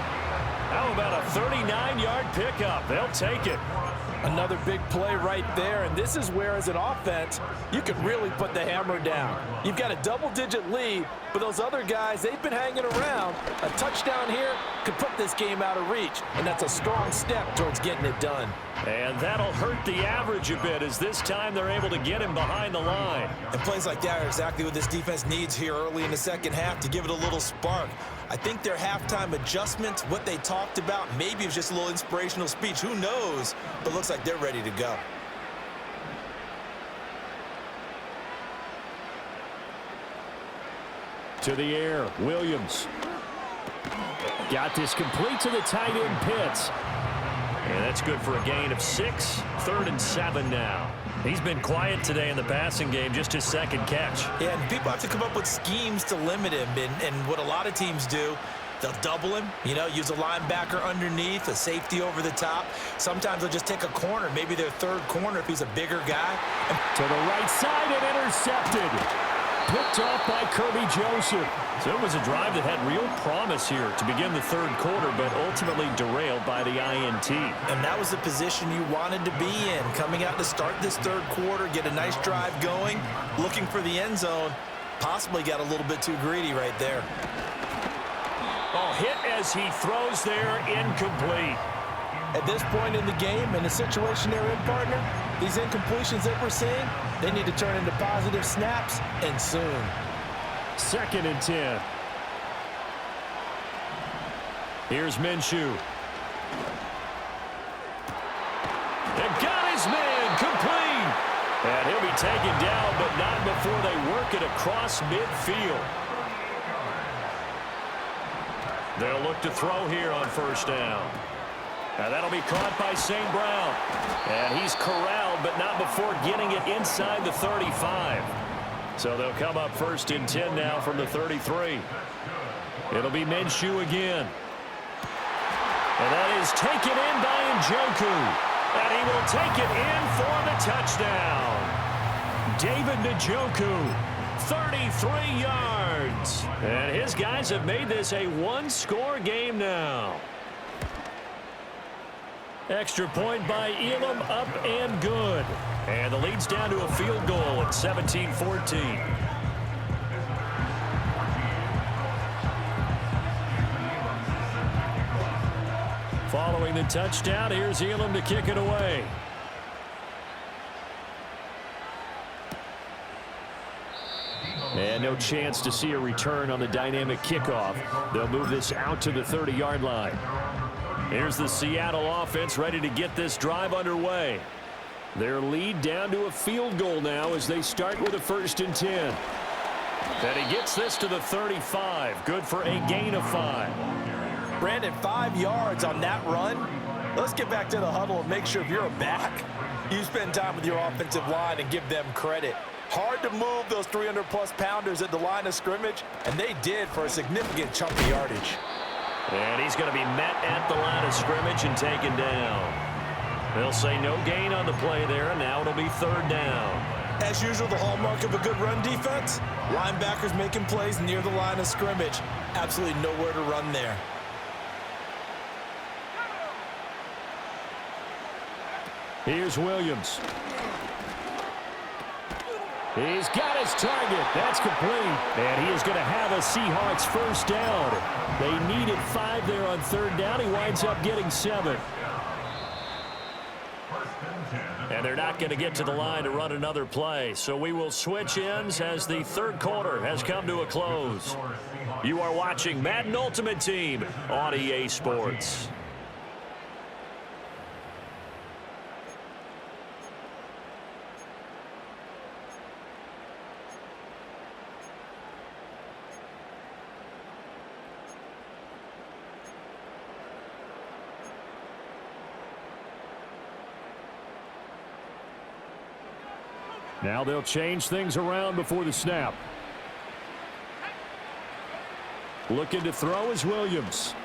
How about a 39-yard pickup? They'll take it. Another big play right there, and this is where, as an offense, you can really put the hammer down. You've got a double-digit lead, but those other guys, they've been hanging around. A touchdown here could put this game out of reach, and that's a strong step towards getting it done. And that'll hurt the average a bit, as this time they're able to get him behind the line. And plays like that are exactly what this defense needs here early in the second half to give it a little spark. I think their halftime adjustments, what they talked about, maybe it was just a little inspirational speech. Who knows? But it looks like they're ready to go. To the air, Williams. Got this complete to the tight end, Pitts. And that's good for a gain of 6. 3rd and 7 now. He's been quiet today in the passing game, just his second catch. Yeah, and people have to come up with schemes to limit him. And what a lot of teams do They'll double him, use a linebacker underneath, a safety over the top. Sometimes they'll just take a corner, maybe their third corner if he's a bigger guy. To the right side and intercepted. Picked off by Kirby Joseph. So it was a drive that had real promise here to begin the third quarter, but ultimately derailed by the INT. And that was the position you wanted to be in, coming out to start this third quarter, get a nice drive going, looking for the end zone. Possibly got a little bit too greedy right there. Oh, hit as he throws there, incomplete. At this point in the game, in the situation they're in, partner, these incompletions that we're seeing, they need to turn into positive snaps, and soon. 2nd and 10. Here's Minshew. And got his man, complete. And he'll be taken down, but not before they work it across midfield. They'll look to throw here on 1st down. Now that'll be caught by St. Brown. And he's corralled, but not before getting it inside the 35. So they'll come up 1st and 10 now from the 33. It'll be Minshew again. And that is taken in by Njoku. And he will take it in for the touchdown. David Njoku, 33 yards. And his guys have made this a one-score game now. Extra point by Elam, up and good. And the lead's down to a field goal at 17-14. Following the touchdown, here's Elam to kick it away. And no chance to see a return on the dynamic kickoff. They'll move this out to the 30-yard line. Here's the Seattle offense ready to get this drive underway. Their lead down to a field goal now as they start with a 1st and 10. And he gets this to the 35. Good for a gain of 5. Brandon, 5 yards on that run. Let's get back to the huddle and make sure if you're a back, you spend time with your offensive line and give them credit. Hard to move those 300-plus pounders at the line of scrimmage, and they did for a significant chunk of yardage. And he's going to be met at the line of scrimmage and taken down. They'll say no gain on the play there, and now it'll be 3rd down. As usual, the hallmark of a good run defense, linebackers making plays near the line of scrimmage. Absolutely nowhere to run there. Here's Williams. He's got his target. That's complete. And he is going to have a Seahawks 1st down. They needed 5 there on 3rd down. He winds up getting 7. And they're not going to get to the line to run another play. So we will switch ends as the 3rd quarter has come to a close. You are watching Madden Ultimate Team on EA Sports. Now they'll change things around before the snap. Looking to throw is Williams.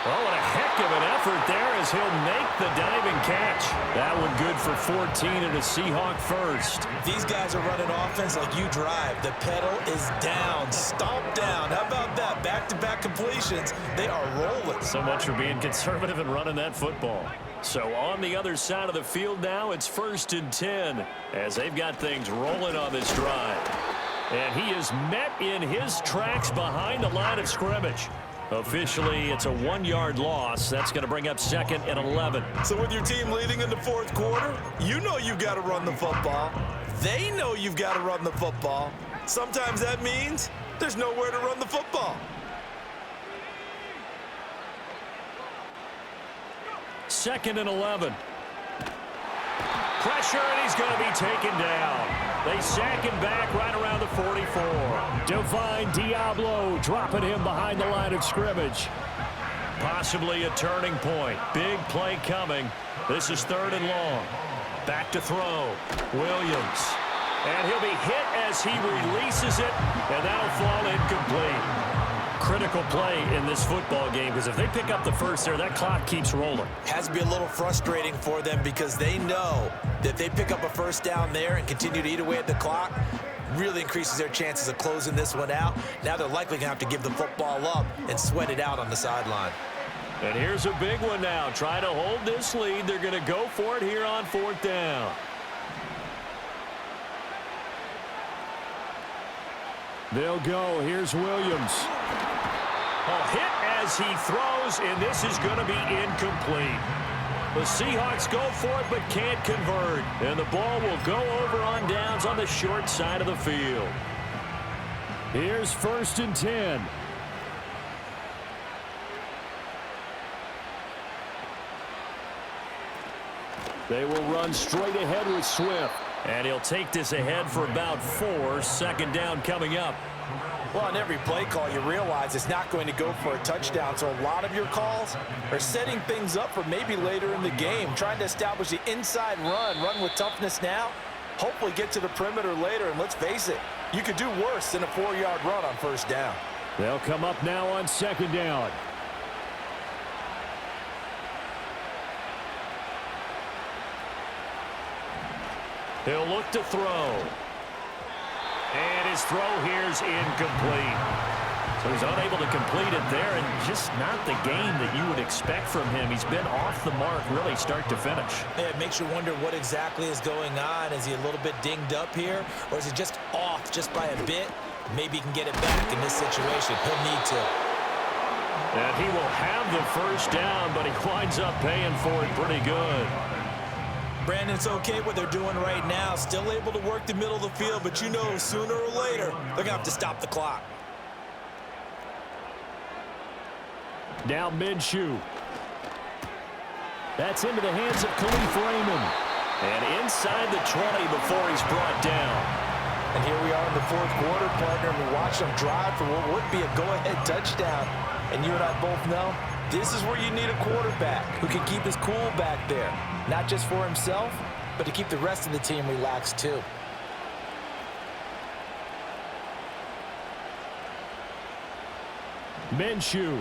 Oh, and a heck of an effort there as he'll make the diving catch. That one good for 14 and a Seahawk 1st. These guys are running offense like you drive. The pedal is down, stomp down. How about that? Back-to-back completions. They are rolling. So much for being conservative and running that football. So on the other side of the field now, it's 1st and 10 as they've got things rolling on this drive. And he is met in his tracks behind the line of scrimmage. Officially, it's a 1-yard loss. That's going to bring up 2nd and 11. So with your team leading in the 4th quarter, you know you've got to run the football. They know you've got to run the football. Sometimes that means there's nowhere to run the football. 2nd and 11. Pressure, and he's going to be taken down. They sack him back right around the 44. Divine Diablo dropping him behind the line of scrimmage. Possibly a turning point. Big play coming. This is 3rd and long. Back to throw. Williams. And he'll be hit as he releases it, and that'll fall incomplete. critical play in this football game because if they pick up the first there, that clock keeps rolling. Has to be a little frustrating for them because they know that if they pick up a first down there and continue to eat away at the clock, really increases their chances of closing this one out. Now they're likely going to have to give the football up and sweat it out on the sideline. And here's a big one now. Trying to hold this lead. They're going to go for it here on 4th down. They'll go. Here's Williams. A hit as he throws, and this is going to be incomplete. The Seahawks go for it but can't convert. And the ball will go over on downs on the short side of the field. Here's 1st and 10. They will run straight ahead with Swift. And he'll take this ahead for about 4. 2nd down coming up. Well, on every play call, you realize it's not going to go for a touchdown. So a lot of your calls are setting things up for maybe later in the game, trying to establish the inside run with toughness now, hopefully get to the perimeter later. And let's face it, you could do worse than a 4-yard run on 1st down. They'll come up now on 2nd down. He'll look to throw. And his throw here's incomplete. So he's unable to complete it there, and just not the game that you would expect from him. He's been off the mark really start to finish. Yeah, it makes you wonder what exactly is going on. Is he a little bit dinged up here, or is he just off just by a bit? Maybe he can get it back in this situation. He'll need to. And he will have the 1st down, but he winds up paying for it pretty good. Brandon, it's okay what they're doing right now. Still able to work the middle of the field, but you know sooner or later they're going to have to stop the clock. Now Minshew. That's into the hands of Khalif Raymond. And inside the 20 before he's brought down. And here we are in the 4th quarter, partner, and we watch them drive for what would be a go-ahead touchdown. And you and I both know this is where you need a quarterback who can keep his cool back there. Not just for himself, but to keep the rest of the team relaxed too. Minshew.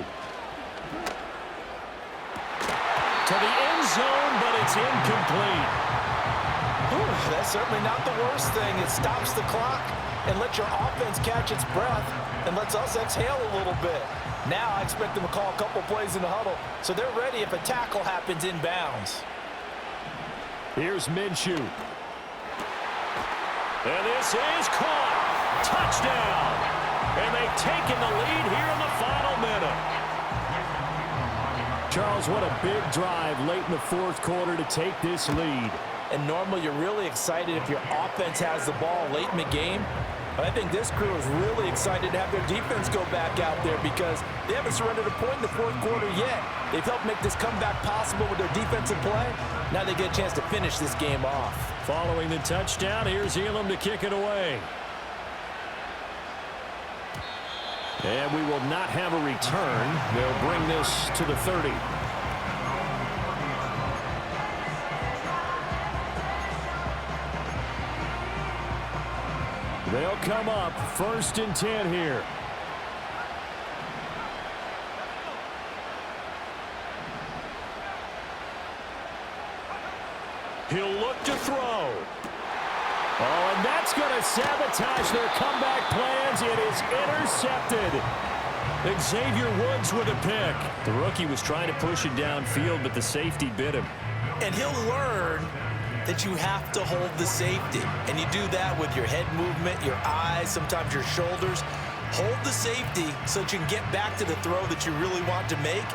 To the end zone, but it's incomplete. Whew, that's certainly not the worst thing. It stops the clock and lets your offense catch its breath and lets us exhale a little bit. Now I expect them to call a couple plays in the huddle, so they're ready if a tackle happens inbounds. Here's Minshew. And this is caught. Touchdown. And they've taken the lead here in the final minute. Charles, what a big drive late in the 4th quarter to take this lead. And normally you're really excited if your offense has the ball late in the game. But I think this crew is really excited to have their defense go back out there because they haven't surrendered a point in the 4th quarter yet. They've helped make this comeback possible with their defensive play. Now they get a chance to finish this game off. Following the touchdown, here's Elam to kick it away. And we will not have a return. They'll bring this to the 30. They'll come up 1st and 10 here. He'll look to throw. Oh, and that's going to sabotage their comeback plans. It is intercepted. Xavier Woods with a pick. The rookie was trying to push it downfield, but the safety bit him. And he'll learn that you have to hold the safety. And you do that with your head movement, your eyes, sometimes your shoulders. Hold the safety so that you can get back to the throw that you really want to make.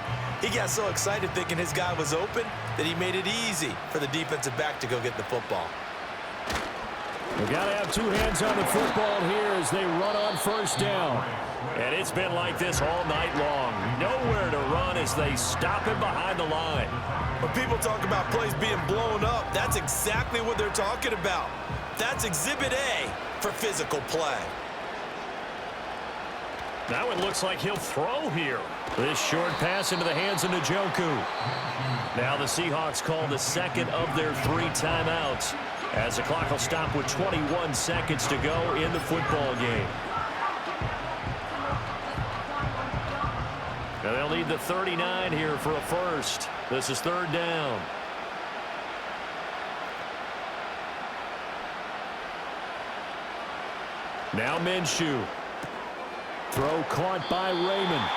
He got so excited thinking his guy was open that he made it easy for the defensive back to go get the football. They've got to have 2 hands on the football here as they run on 1st down. And it's been like this all night long. Nowhere to run as they stop him behind the line. When people talk about plays being blown up, that's exactly what they're talking about. That's Exhibit A for physical play. Now it looks like he'll throw here. This short pass into the hands of Njoku. Now the Seahawks call the 2nd of their 3 timeouts as the clock will stop with 21 seconds to go in the football game. And they'll need the 39 here for a first. This is third down. Now Minshew. Throw caught by Raymond.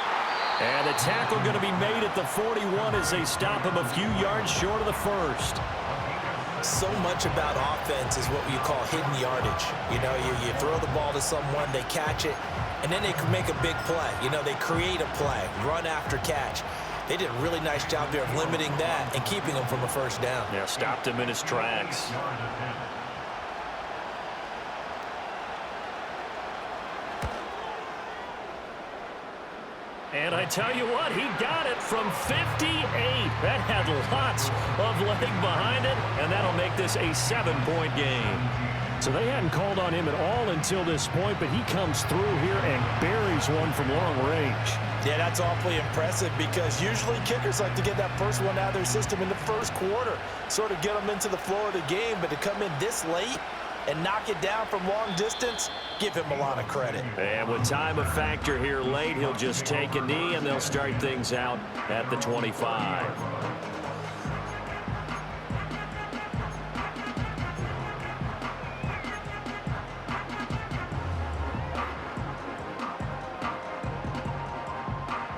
And the tackle going to be made at the 41 as they stop him a few yards short of the first. So much about offense is what you call hidden yardage. You know, you throw the ball to someone, they catch it, and then they can make a big play. You know, they create a play, run after catch. They did a really nice job there of limiting that and keeping him from a first down. Yeah, stopped him in his tracks. And I tell you what, he got it from 58. That had lots of leg behind it, and that'll make this a 7-point game. So they hadn't called on him at all until this point, but he comes through here and buries one from long range. Yeah, that's awfully impressive because usually kickers like to get that first one out of their system in the first quarter, sort of get them into the flow of the game, but to come in this late and knock it down from long distance, give him a lot of credit. And with time a factor here late, he'll just take a knee and they'll start things out at the 25.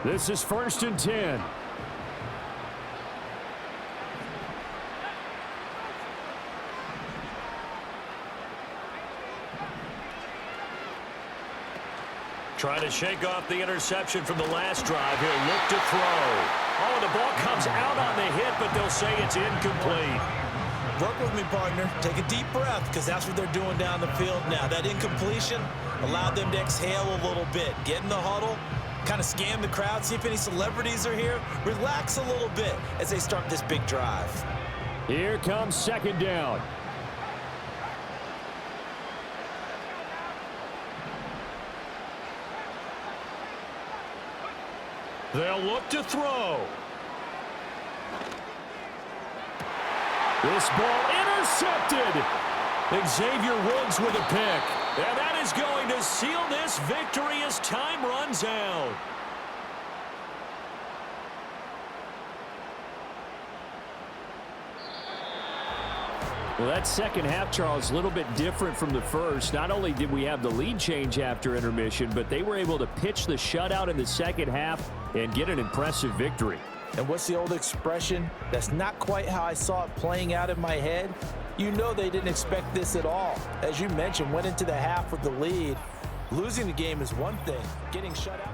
This is 1st and 10. Trying to shake off the interception from the last drive. He'll look to throw. Oh, the ball comes out on the hit, but they'll say it's incomplete. Work with me, partner. Take a deep breath because that's what they're doing down the field now. That incompletion allowed them to exhale a little bit. Get in the huddle, kind of scan the crowd, see if any celebrities are here. Relax a little bit as they start this big drive. Here comes 2nd down. They'll look to throw. This ball intercepted. Xavier Woods with a pick. And that is going to seal this victory as time runs out. Well, that second half, Charles, a little bit different from the first. Not only did we have the lead change after intermission, but they were able to pitch the shutout in the second half and get an impressive victory. And what's the old expression? That's not quite how I saw it playing out in my head. You know they didn't expect this at all. As you mentioned, went into the half with the lead. Losing the game is one thing. Getting shut out.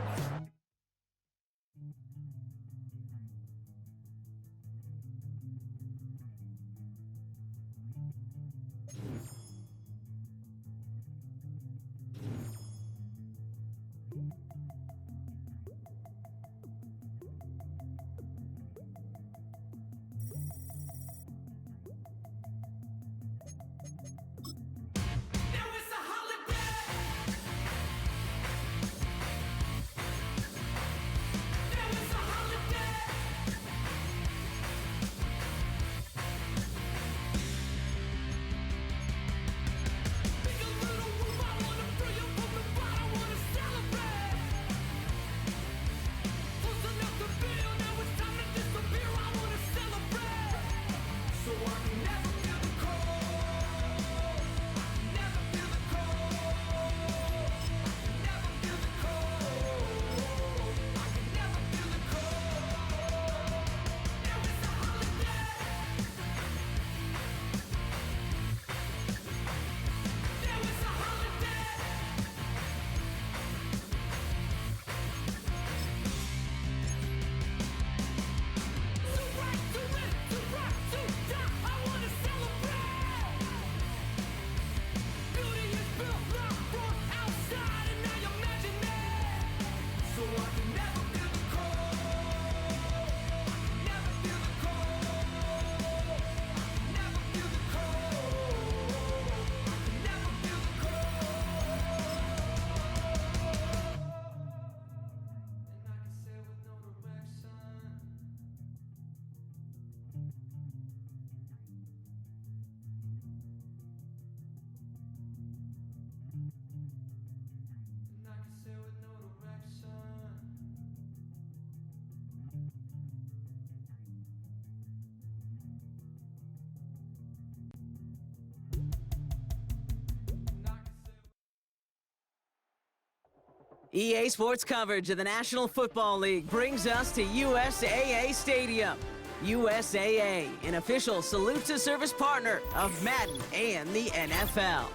EA Sports coverage of the National Football League brings us to USAA Stadium. USAA, an official salute-to-service partner of Madden and the NFL.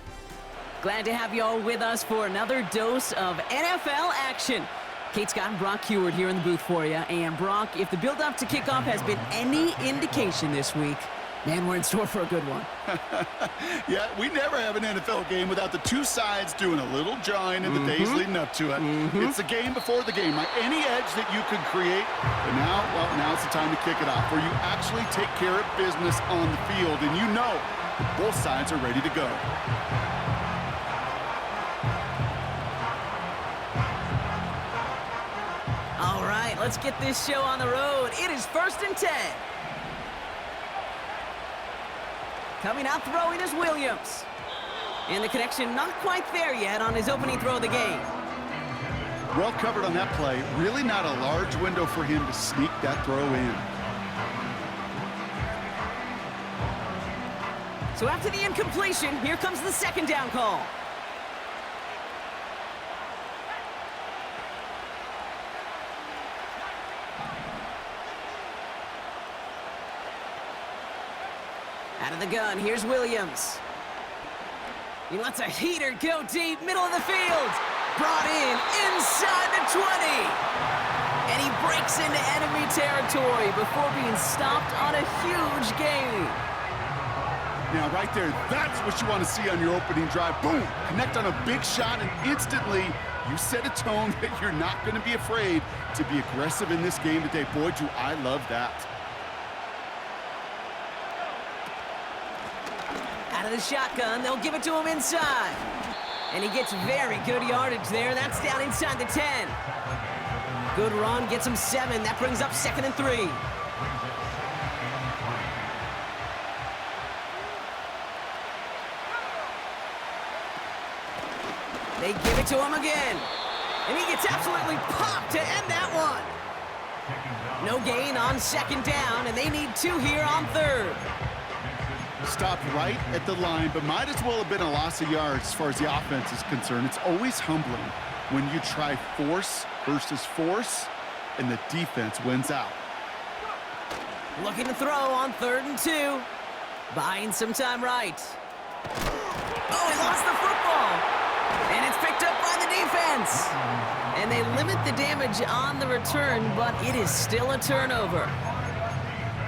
Glad to have you all with us for another dose of NFL action. Kate Scott and Brock Heward here in the booth for you. And Brock, if the build-up to kickoff has been any indication this week, man, we're in store for a good one. Yeah, we never have an NFL game without the two sides doing a little jawing in the days leading up to it. It's the game before the game, right? Any edge that you could create, but now it's the time to kick it off, where you actually take care of business on the field, and you know both sides are ready to go. All right, let's get this show on the road. It is 1st and 10. Coming out throwing is Williams. And the connection not quite there yet on his opening throw of the game. Well covered on that play. Really not a large window for him to sneak that throw in. So after the incompletion, here comes the second down call. Out of the gun, here's Williams. He lets a heater go deep, middle of the field. Brought in, inside the 20. And he breaks into enemy territory before being stopped on a huge gain. Now, right there, that's what you want to see on your opening drive. Boom! Connect on a big shot, and instantly you set a tone that you're not going to be afraid to be aggressive in this game today. Boy, do I love that. Out of the shotgun, they'll give it to him inside. And he gets very good yardage there. That's down inside the 10. Good run, gets him 7. That brings up 2nd and 3. They give it to him again. And he gets absolutely popped to end that one. No gain on 2nd down, and they need 2 here on 3rd. Stopped right at the line, but might as well have been a loss of yards as far as the offense is concerned. It's always humbling when you try force versus force, and the defense wins out. Looking to throw on 3rd and 2. Buying some time right. Oh, he lost the football. And it's picked up by the defense. And they limit the damage on the return, but it is still a turnover.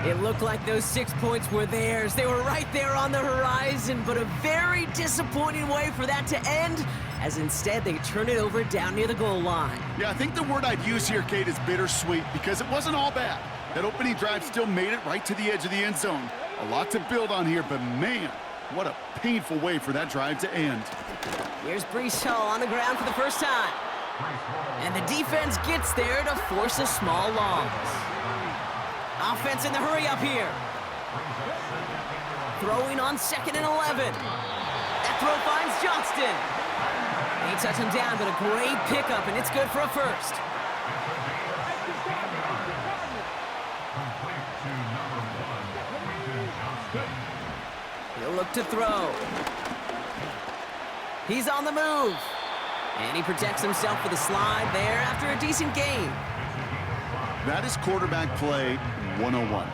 It looked like those 6 points were theirs. They were right there on the horizon, but a very disappointing way for that to end, as instead they turn it over down near the goal line. Yeah, I think the word I'd use here, Kate, is bittersweet, because it wasn't all bad. That opening drive still made it right to the edge of the end zone. A lot to build on here, but man, what a painful way for that drive to end. Here's Breece Hall on the ground for the first time. And the defense gets there to force a small loss. Offense in the hurry up here. Throwing on 2nd and 11. That throw finds Johnston. He touched him down, but a great pickup, and it's good for a first. He'll look to throw. He's on the move. And he protects himself with a slide there after a decent gain. That is quarterback play 101.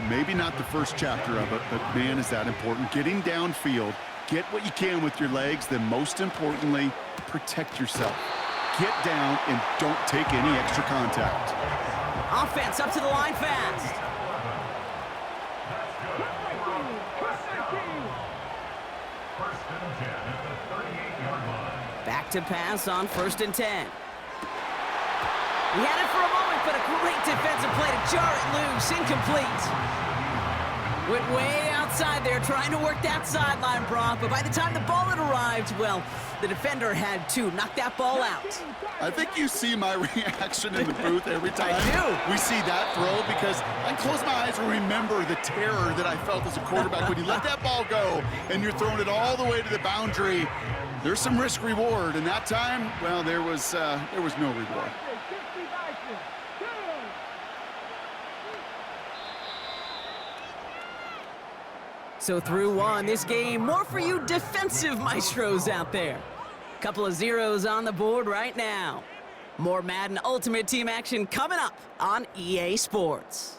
Maybe not the first chapter of it, but man, is that important. Getting downfield, get what you can with your legs, then most importantly, protect yourself. Get down and don't take any extra contact. Offense up to the line fast. Back to pass on 1st and 10. He had it for a moment, but a great defensive play to jar it loose. Incomplete. Went way outside there trying to work that sideline, Brock, but by the time the ball had arrived, well, the defender had to knock that ball out. I think you see my reaction in the booth every time I do. We see that throw, because I close my eyes and remember the terror that I felt as a quarterback when you let that ball go and you're throwing it all the way to the boundary. There's some risk reward, and that time, well, there was no reward. So through one, this game, more for you defensive maestros out there. Couple of zeros on the board right now. More Madden Ultimate Team action coming up on EA Sports.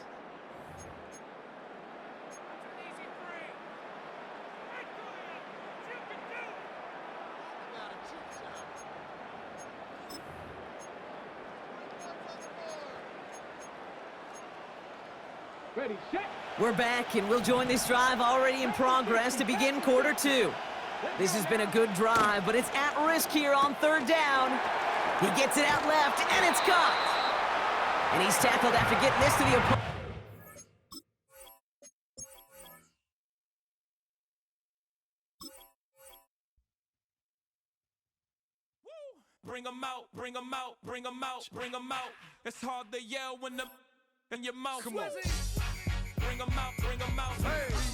Ready, set. We're back, and we'll join this drive already in progress to begin quarter two. This has been a good drive, but it's at risk here on third down. He gets it out left, and it's caught. And he's tackled after getting this to the opponent. Bring 'em out, bring 'em out, bring 'em out, bring 'em out. It's hard to yell when the in your mouth. Come on. Bring 'em out, bring 'em out. Hey.